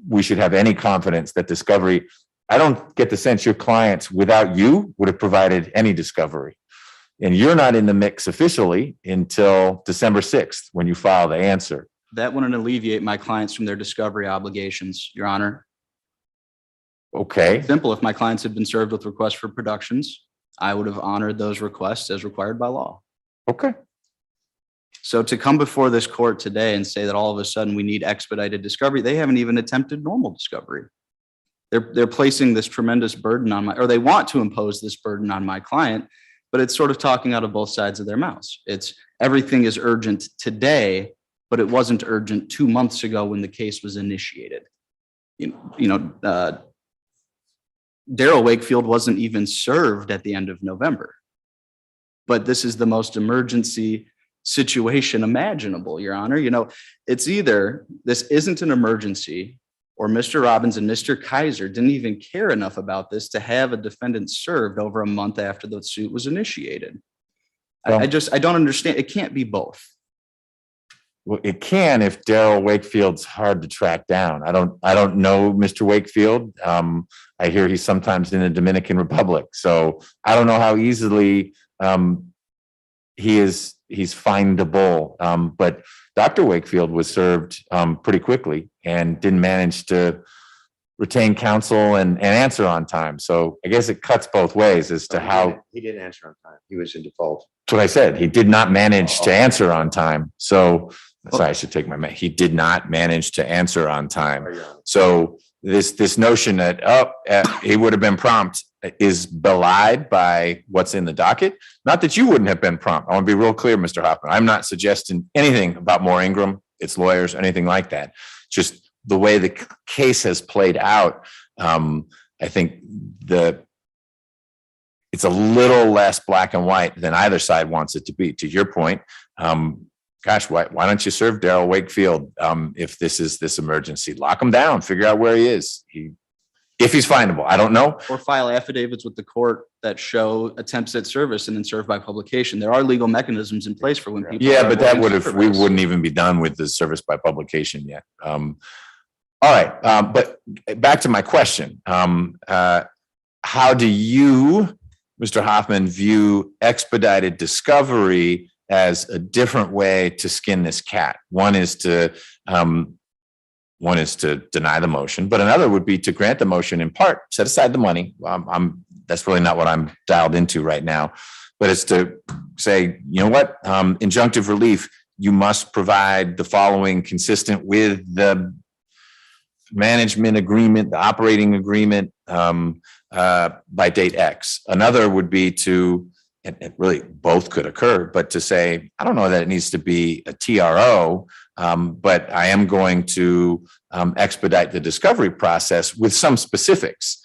A: we should have any confidence that discovery, I don't get the sense your clients without you would have provided any discovery. And you're not in the mix officially until December 6th when you file the answer.
C: That wouldn't alleviate my clients from their discovery obligations, Your Honor.
A: Okay.
C: Simple. If my clients had been served with requests for productions, I would have honored those requests as required by law.
A: Okay.
C: So to come before this court today and say that all of a sudden we need expedited discovery, they haven't even attempted normal discovery. They're placing this tremendous burden on or they want to impose this burden on my client, but it's sort of talking out of both sides of their mouths. It's everything is urgent today, but it wasn't urgent 2 months ago when the case was initiated. Daryl Wakefield wasn't even served at the end of November, but this is the most emergency situation imaginable, Your Honor. It's either this isn't an emergency or Mr. Robbins and Mr. Kiser didn't even care enough about this to have a defendant served over a month after the suit was initiated. I don't understand. It can't be both.
A: Well, it can if Daryl Wakefield's hard to track down. I don't know Mr. Wakefield. I hear he's sometimes in the Dominican Republic. So I don't know how easily he's findable. But Dr. Wakefield was served pretty quickly and didn't manage to retain counsel and answer on time. So I guess it cuts both ways as to how
B: he didn't answer on time. He was in default.
A: That's what I said. He did not manage to answer on time. So sorry, I should take my, he did not manage to answer on time. So this notion that, he would have been prompt is belied by what's in the docket. Not that you wouldn't have been prompt. I want to be real clear, Mr. Hoffman. I'm not suggesting anything about Moore Ingram, its lawyers, anything like that. Just the way the case has played out. I think it's a little less black and white than either side wants it to be. To your point, gosh, why don't you serve Daryl Wakefield if this is this emergency? Lock him down, figure out where he is. If he's findable, I don't know.
C: Or file affidavits with the court that show attempts at service and then serve by publication. There are legal mechanisms in place for when people.
A: Yeah, but that would have, we wouldn't even be done with the service by publication yet. All right, but back to my question. How do you, Mr. Hoffman, view expedited discovery as a different way to skin this cat? One is to deny the motion, but another would be to grant the motion in part, set aside the money. That's really not what I'm dialed into right now, but it's to say, you know what, injunctive relief, you must provide the following consistent with the management agreement, the operating agreement by date X. Another would be to, and really both could occur, but to say, I don't know that it needs to be a TRO, but I am going to expedite the discovery process with some specifics.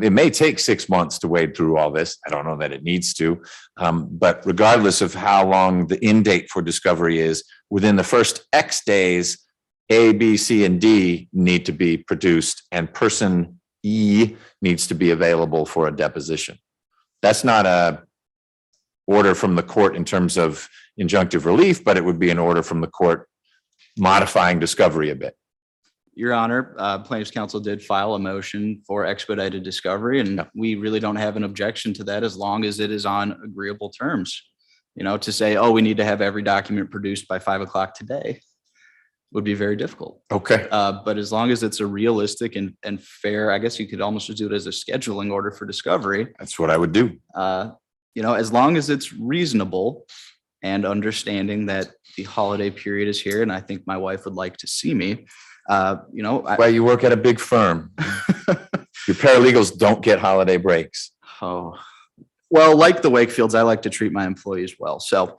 A: It may take 6 months to wade through all this. I don't know that it needs to, but regardless of how long the end date for discovery is, within the first X days, A, B, C, and D need to be produced, and person E needs to be available for a deposition. That's not a order from the court in terms of injunctive relief, but it would be an order from the court modifying discovery a bit.
C: Your Honor, plaintiff's counsel did file a motion for expedited discovery, and we really don't have an objection to that as long as it is on agreeable terms. You know, to say, oh, we need to have every document produced by 5 o'clock today would be very difficult.
A: Okay.
C: But as long as it's a realistic and fair, I guess you could almost just do it as a scheduling order for discovery.
A: That's what I would do.
C: You know, as long as it's reasonable and understanding that the holiday period is here, and I think my wife would like to see me, you know.
A: Well, you work at a big firm. Your paralegals don't get holiday breaks.
C: Oh, well, like the Wakefields, I like to treat my employees well. So,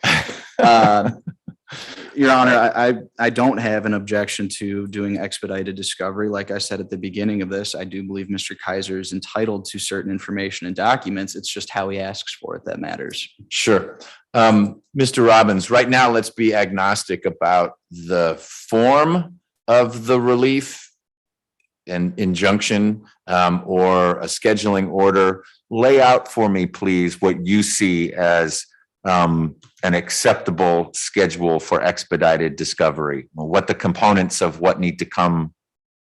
C: Your Honor, I don't have an objection to doing expedited discovery. Like I said at the beginning of this, I do believe Mr. Kiser is entitled to certain information and documents. It's just how he asks for it that matters.
A: Sure. Mr. Robbins, right now, let's be agnostic about the form of the relief, an injunction, or a scheduling order. Lay out for me, please, what you see as an acceptable schedule for expedited discovery, what the components of what need to come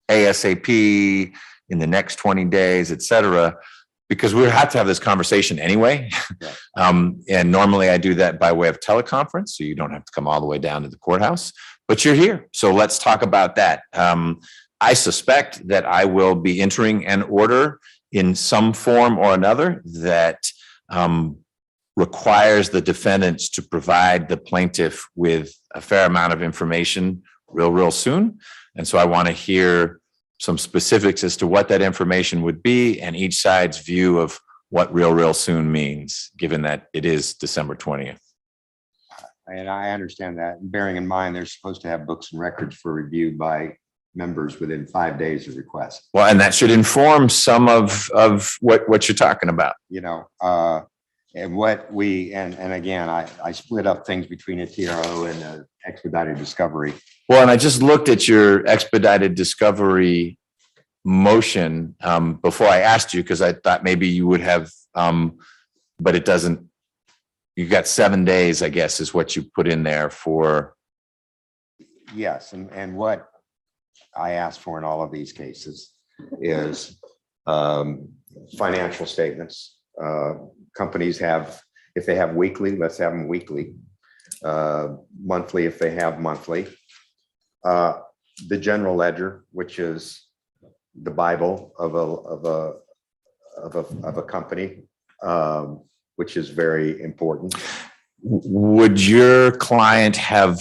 A: ASAP in the next 20 days, et cetera, because we have to have this conversation anyway. And normally I do that by way of teleconference, so you don't have to come all the way down to the courthouse, but you're here. So let's talk about that. I suspect that I will be entering an order in some form or another that requires the defendants to provide the plaintiff with a fair amount of information real soon. And so I want to hear some specifics as to what that information would be and each side's view of what real soon means, given that it is December 20th.
B: And I understand that, bearing in mind, they're supposed to have books and records for review by members within 5 days of request.
A: Well, and that should inform some of what you're talking about.
B: You know, and what we, and again, I split up things between a TRO and a expedited discovery.
A: Well, and I just looked at your expedited discovery motion before I asked you, because I thought maybe you would have, but it doesn't. You got 7 days, I guess, is what you put in there for.
B: Yes, and what I asked for in all of these cases is financial statements. Companies have, if they have weekly, let's have them weekly. Monthly, if they have monthly. The general ledger, which is the Bible of a company, which is very important.
A: Would your client have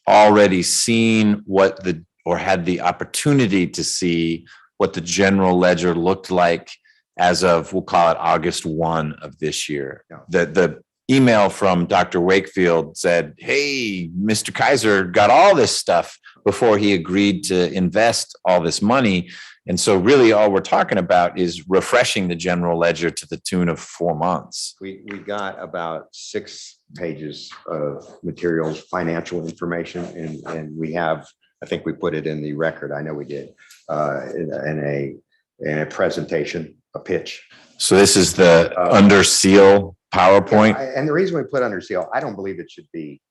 A: already seen what or had the opportunity to see what the general ledger looked like as of, we'll call it August 1 of this year?
B: Yeah.
A: The email from Dr. Wakefield said, hey, Mr. Kiser got all this stuff before he agreed to invest all this money. And so really all we're talking about is refreshing the general ledger to the tune of 4 months.
B: We got about 6 pages of materials, financial information, and we have, I think we put it in the record. I know we did in a presentation, a pitch.
A: So this is the under seal PowerPoint.
B: And the reason we put under seal, I don't believe it should be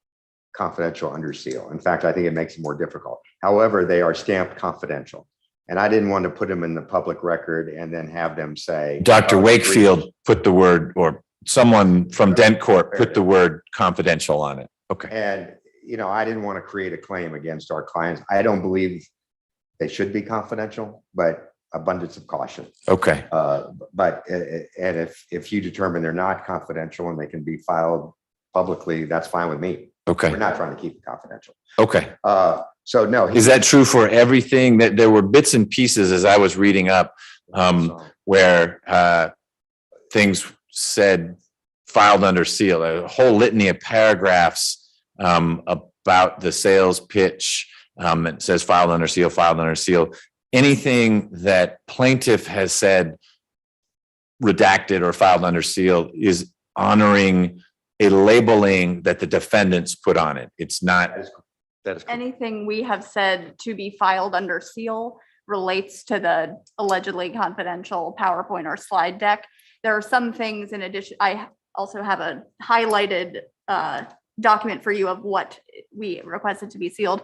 B: confidential under seal. In fact, I think it makes it more difficult. However, they are stamped confidential. And I didn't want to put them in the public record and then have them say.
A: Dr. Wakefield put the word, or someone from Dentcorp put the word confidential on it. Okay.
B: And, you know, I didn't want to create a claim against our clients. I don't believe they should be confidential, but abundance of caution.
A: Okay.
B: But and if you determine they're not confidential and they can be filed publicly, that's fine with me.
A: Okay.
B: We're not trying to keep it confidential.
A: Okay.
B: So no.
A: Is that true for everything? That there were bits and pieces as I was reading up, where things said filed under seal, a whole litany of paragraphs about the sales pitch. It says filed under seal, filed under seal. Anything that plaintiff has said redacted or filed under seal is honoring a labeling that the defendants put on it. It's not.
B: That is correct.
F: Anything we have said to be filed under seal relates to the allegedly confidential PowerPoint or slide deck. There are some things in addition. I also have a highlighted document for you of what we requested to be sealed.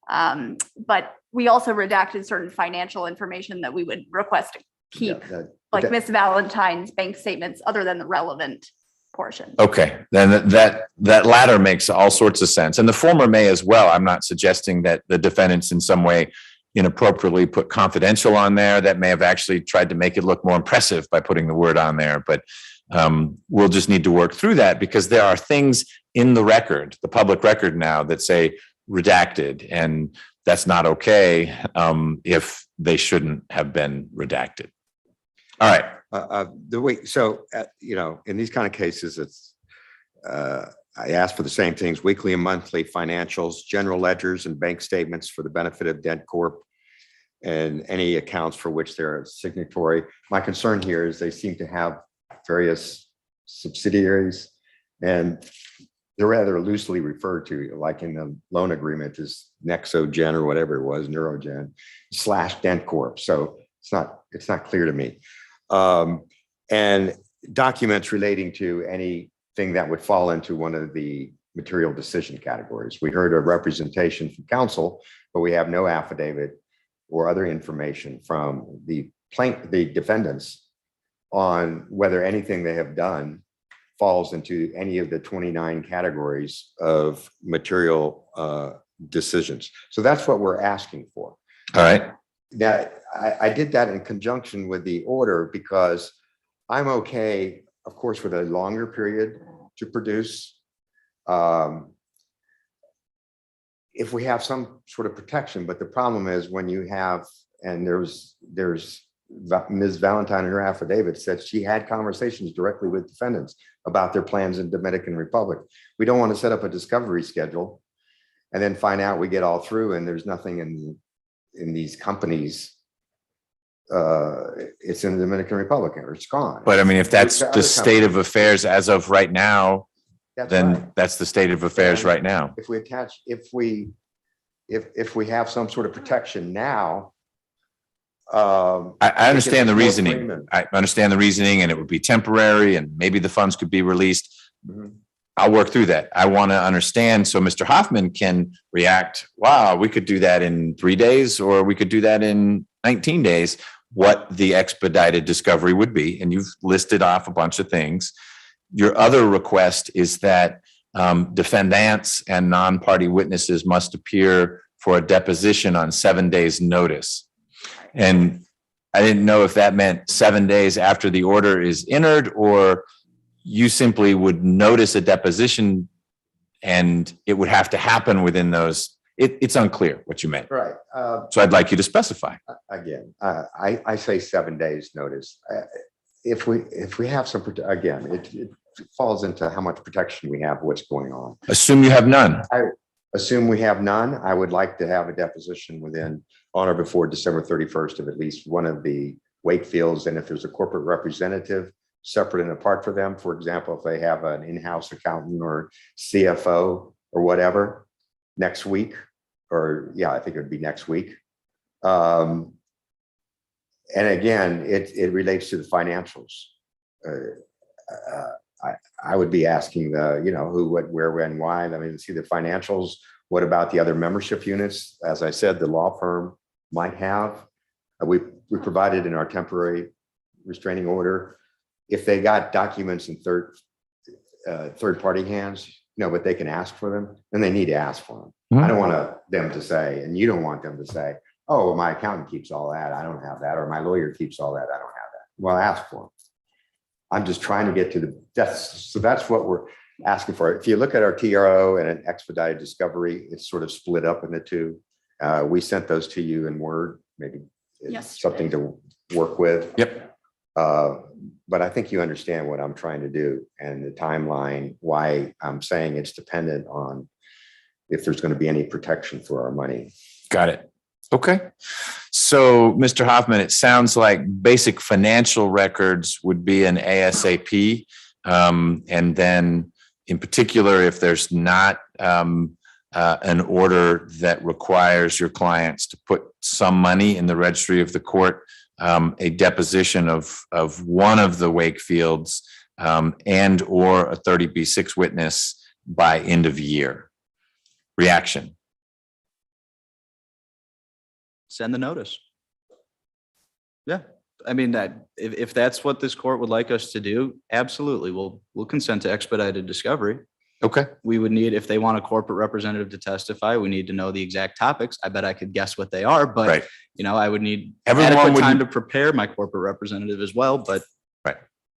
F: But we also redacted certain financial information that we would request to keep, like Miss Valentine's bank statements, other than the relevant portion.
A: Okay, then that latter makes all sorts of sense. And the former may as well. I'm not suggesting that the defendants in some way inappropriately put confidential on there. That may have actually tried to make it look more impressive by putting the word on there. But we'll just need to work through that, because there are things in the record, the public record now, that say redacted, and that's not okay if they shouldn't have been redacted. All right.
B: The way, so, you know, in these kind of cases, it's, I ask for the same things: weekly and monthly financials, general ledgers and bank statements for the benefit of Dentcorp, and any accounts for which they're a signatory. My concern here is they seem to have various subsidiaries, and they're rather loosely referred to, like in the loan agreement, as Nexogen or whatever it was, Neurogen / Dentcorp. So it's not clear to me. And documents relating to anything that would fall into one of the material decision categories. We heard a representation from counsel, but we have no affidavit or other information from the defendants on whether anything they have done falls into any of the 29 categories of material decisions. So that's what we're asking for.
A: All right.
B: Now, I did that in conjunction with the order because I'm okay, of course, with a longer period to produce. If we have some sort of protection, but the problem is when you have, and there's Ms. Valentine in her affidavit said she had conversations directly with defendants about their plans in Dominican Republic. We don't want to set up a discovery schedule and then find out we get all through and there's nothing in these companies. It's in the Dominican Republic or it's gone.
A: But I mean, if that's the state of affairs as of right now,
B: That's
A: then
B: right.
A: that's the state of affairs
B: And
A: right now.
B: If we have some sort of protection now.
A: I understand the
B: more
A: reasoning.
B: agreement.
A: I understand the reasoning, and it would be temporary, and maybe the funds could be released.
B: Mhm.
A: I'll work through that. I want to understand so Mr. Hoffman can react. Wow, we could do that in 3 days, or we could do that in 19 days. What the expedited discovery would be, and you've listed off a bunch of things. Your other request is that defendants and non-party witnesses must appear for a deposition on 7 days' notice. And I didn't know if that meant 7 days after the order is entered, or you simply would notice a deposition and it would have to happen within those. It's unclear what you meant.
B: Right.
A: So I'd like you to specify.
B: Again, I say 7 days notice. If we have some, again, it falls into how much protection we have, what's going on.
A: Assume you have none.
B: Assume we have none. I would like to have a deposition within on or before December 31st of at least one of the Wakefields. And if there's a corporate representative separate and apart for them, for example, if they have an in-house accountant or CFO or whatever, next week, or yeah, I think it would be next week. And again, it relates to the financials. I would be asking who, what, where, when, why. I mean, see the financials. What about the other membership units? As I said, the law firm might have. We provided in our temporary restraining order, if they got documents in third party hands, but they can ask for them, then they need to ask for them.
A: Mhm.
B: I don't want them to say, and you don't want them to say, oh, well, my accountant keeps all that, I don't have that, or my lawyer keeps all that, I don't have that. Well, ask for them. I'm just trying to get to so that's what we're asking for. If you look at our TRO and an expedited discovery, it's sort of split up into two. We sent those to you in Word, maybe it's
F: Yes.
B: something to work with.
A: Yep.
B: But I think you understand what I'm trying to do and the timeline, why I'm saying it's dependent on if there's going to be any protection for our money.
A: Got it. Okay. So, Mr. Hoffman, it sounds like basic financial records would be an ASAP. And then in particular, if there's not an order that requires your clients to put some money in the registry of the court, a deposition of one of the Wakefields and or a 30B6 witness by end of year. Reaction.
C: Send the notice. Yeah, I mean, if that's what this court would like us to do, absolutely, we'll consent to expedited discovery.
A: Okay.
C: We would need, if they want a corporate representative to testify, we need to know the exact topics. I bet I could guess what they are, but
A: Right.
C: you know, I would need
A: Everyone
C: adequate
A: would-
C: time to prepare my corporate representative as well, but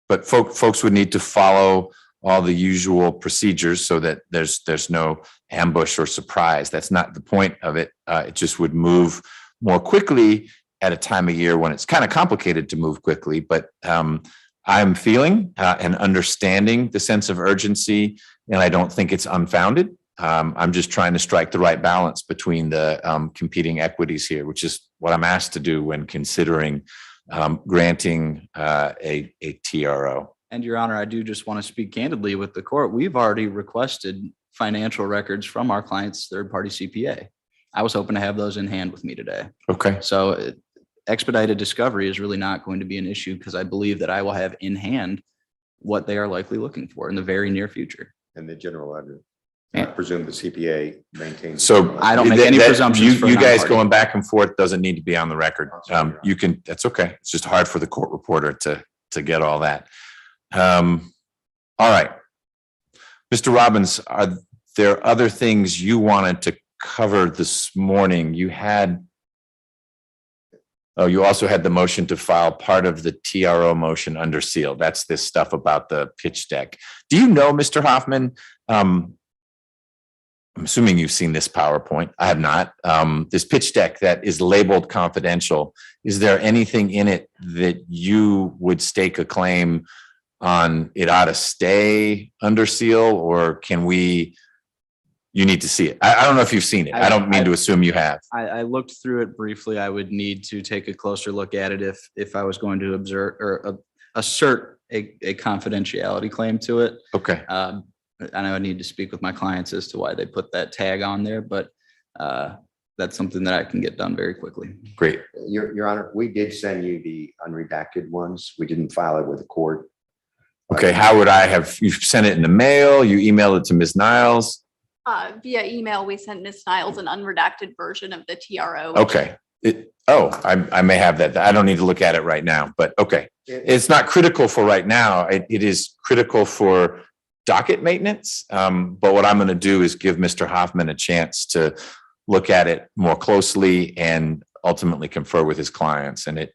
A: But folks would need to follow all the usual procedures so that there's no ambush or surprise. That's not the point of it. It just would move more quickly at a time of year when it's kind of complicated to move quickly. But I'm feeling and understanding the sense of urgency, and I don't think it's unfounded. I'm just trying to strike the right balance between the competing equities here, which is what I'm asked to do when considering granting a TRO.
C: and Your Honor, I do just want to speak candidly with the court. We've already requested financial records from our client's third-party CPA. I was hoping to have those in hand with me today.
A: Okay.
C: So expedited discovery is really not going to be an issue because I believe that I will have in hand what they are likely looking for in the very near future.
B: And the general ledger. I presume the CPA maintains.
A: So
C: I don't make any presumptions for
A: You guys
C: non-party.
A: going back and forth doesn't need to be on the record. You can, that's okay. It's just hard for the court reporter to get all that. All right. Mr. Robbins, are there other things you wanted to cover this morning? You also had the motion to file part of the TRO motion under seal. That's this stuff about the pitch deck. Do you know, Mr. Hoffman, I'm assuming you've seen this PowerPoint. I have not. This pitch deck that is labeled confidential, is there anything in it that you would stake a claim on it ought to stay under seal, or you need to see it? I don't know if you've seen it. I don't mean to assume you have.
C: I looked through it briefly. I would need to take a closer look at it if I was going to observe or assert a confidentiality claim to it.
A: Okay.
C: And I would need to speak with my clients as to why they put that tag on there, but that's something that I can get done very quickly.
A: Great.
B: Your Honor, we did send you the unredacted ones. We didn't file it with the court.
A: Okay. How would I have, you sent it in the mail? You emailed it to Ms. Niles?
F: Via email, we sent Ms. Niles an unredacted version of the TRO.
A: Okay. I may have that. I don't need to look at it right now, but okay. It's not critical for right now. It is critical for docket maintenance. But what I'm going to do is give Mr. Hoffman a chance to look at it more closely and ultimately confer with his clients. And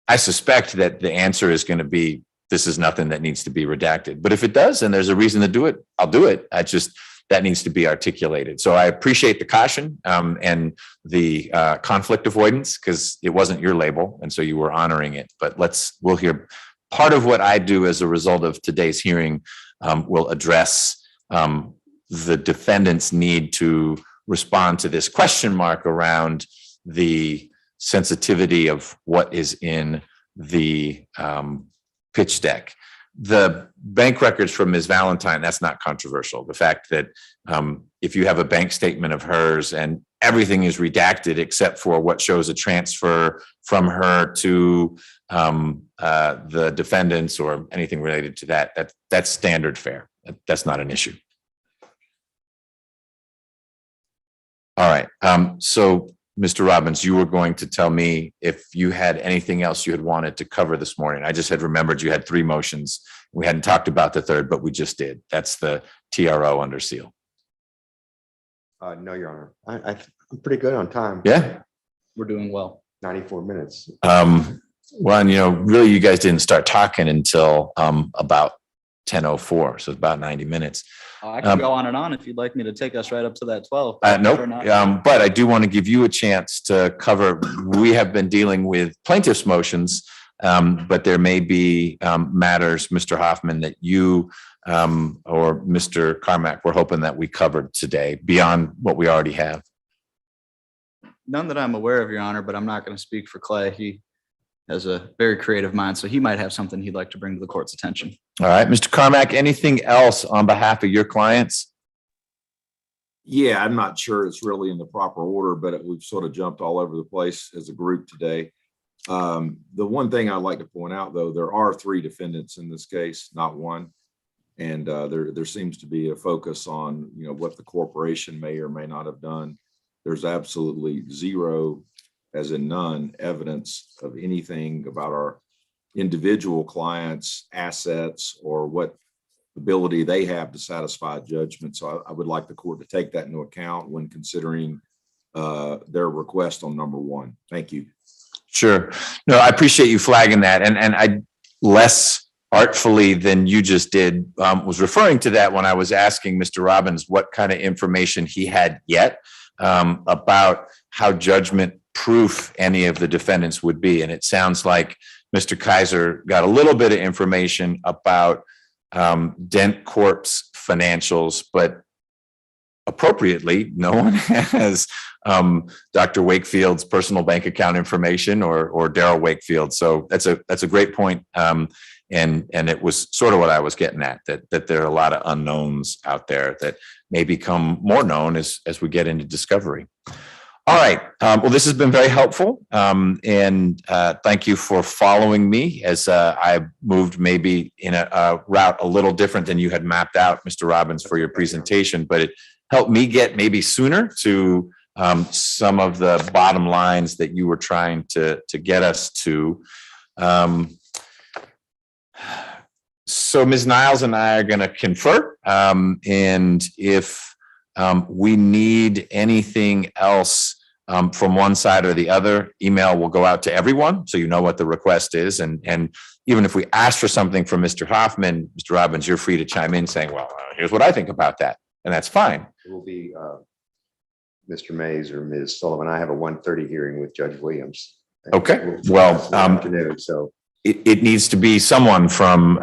A: I suspect that the answer is going to be, this is nothing that needs to be redacted. But if it does, and there's a reason to do it, I'll do it. That needs to be articulated. So I appreciate the caution and the conflict avoidance, because it wasn't your label. And so you were honoring it. But we'll hear part of what I do as a result of today's hearing will address the defendant's need to respond to this question mark around the sensitivity of what is in the pitch deck. The bank records from Ms. Valentine, that's not controversial. The fact that if you have a bank statement of hers and everything is redacted except for what shows a transfer from her to the defendants or anything related to that's standard fare. That's not an issue. All right. So Mr. Robbins, you were going to tell me if you had anything else you had wanted to cover this morning. I just had remembered you had 3 motions. We hadn't talked about the third, but we just did. That's the TRO under seal.
B: No, Your Honor. I'm pretty good on time.
A: Yeah.
C: We're doing well.
B: 94 minutes.
A: Well, and really, you guys didn't start talking until about 10:04, so it's about 90 minutes.
C: I can go on and on if you'd like me to take us right up to that 12.
A: Nope.
C: Or not.
A: But I do want to give you a chance to cover. We have been dealing with plaintiff's motions, but there may be matters, Mr. Hoffman, that you or Mr. Carmack were hoping that we covered today beyond what we already have.
C: None that I'm aware of, Your Honor, but I'm not going to speak for Clay. He has a very creative mind, so he might have something he'd like to bring to the court's attention.
A: All right, Mr. Carmack, anything else on behalf of your clients?
E: Yeah, I'm not sure it's really in the proper order, but we've sort of jumped all over the place as a group today. The one thing I'd like to point out, though, there are 3 defendants in this case, not one. And there seems to be a focus on, what the corporation may or may not have done. There's absolutely zero, as in none, evidence of anything about our individual clients' assets or what ability they have to satisfy judgment. So I would like the court to take that into account when considering their request on number 1. Thank you.
A: Sure. No, I appreciate you flagging that. And I less artfully than you just did was referring to that when I was asking Mr. Robbins what kind of information he had yet about how judgment proof any of the defendants would be. And it sounds like Mr. Kiser got a little bit of information about Dentcorp's financials, but appropriately, no one has Dr. Wakefield's personal bank account information or Daryl Wakefield. So that's a great point. And it was sort of what I was getting at, that there are a lot of unknowns out there that may become more known as we get into discovery. All right. Well, this has been very helpful. And thank you for following me as I moved maybe in a route a little different than you had mapped out, Mr. Robbins, for your presentation, but it helped me get maybe sooner to some of the bottom lines that you were trying to get us to. So Ms. Niles and I are going to confer, and if we need anything else from one side or the other, email will go out to everyone, so you know what the request is. And even if we ask for something from Mr. Hoffman, Mr. Robbins, you're free to chime in saying, well, here's what I think about that, and that's fine.
B: It will be Mr. Mays or Ms. Sullivan. I have a 1:30 hearing with Judge Williams.
A: Okay. Well,
B: afternoon, so
A: it needs to be someone from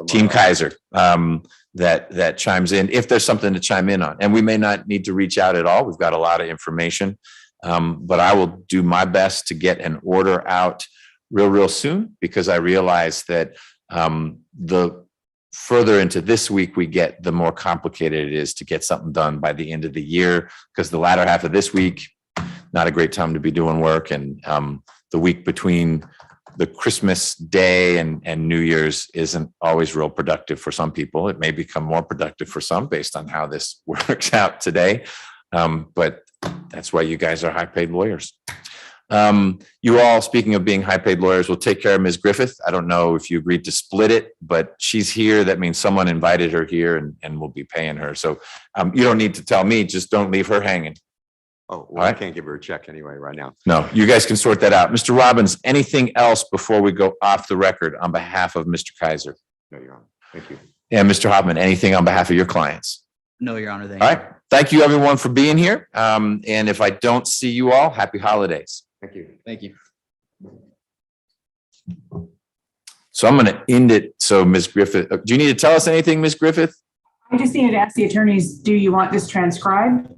A: Team Kiser that chimes in if there's something to chime in on. And we may not need to reach out at all. We've got a lot of information, but I will do my best to get an order out real soon, because I realize that the further into this week we get, the more complicated it is to get something done by the end of the year, because the latter half of this week, not a great time to be doing work. And the week between the Christmas day and New Year's isn't always real productive for some people. It may become more productive for some based on how this works out today. But that's why you guys are high-paid lawyers. You all, speaking of being high-paid lawyers, will take care of Ms. Griffith. I don't know if you agreed to split it, but she's here. That means someone invited her here and we'll be paying her. So you don't need to tell me, just don't leave her hanging.
B: oh, well, I can't give her a check anyway right now.
A: No, you guys can sort that out. Mr. Robbins, anything else before we go off the record on behalf of Mr. Kiser?
B: No, Your Honor. Thank you.
A: And Mr. Hoffman, anything on behalf of your clients?
C: No, Your Honor. Thank
A: All
C: you.
A: right. Thank you, everyone, for being here. And if I don't see you all, happy holidays.
B: Thank you.
C: Thank you.
A: So I'm going to end it. So Ms. Griffith, do you need to tell us anything, Ms. Griffith?
D: I just needed to ask the attorneys, do you want this transcribed?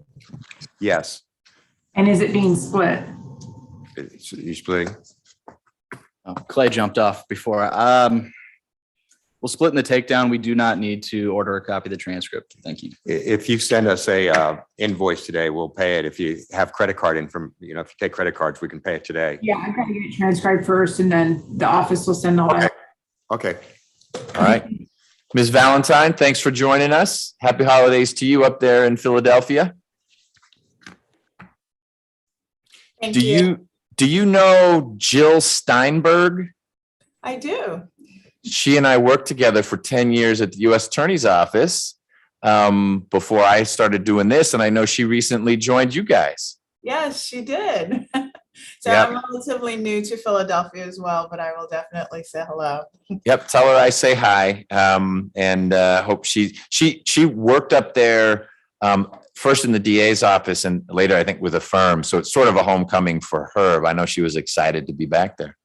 B: Yes.
D: And is it being split?
B: You splitting?
C: Oh, Clay jumped off before. We'll split in the takedown. We do not need to order a copy of the transcript. Thank you.
B: If you send us a invoice today, we'll pay it. If you have credit card if you take credit cards, we can pay it today.
D: Yeah, I've got to get it transcribed first, and then the office will send all that.
B: Okay.
A: All right. Ms. Valentine, thanks for joining us. Happy holidays to you up there in Philadelphia.
G: Thank
A: Do you know Jill Steinberg?
G: I do.
A: She and I worked together for 10 years at the U.S. Attorney's Office before I started doing this. And I know she recently joined you guys.
G: Yes, she did. So
A: Yep.
G: I'm relatively new to Philadelphia as well, but I will definitely say hello.
A: Yep, tell her I say hi. And hope she worked up there first in the DA's office and later I think with a firm. So it's sort of a homecoming for her. But I know she was excited to be back there.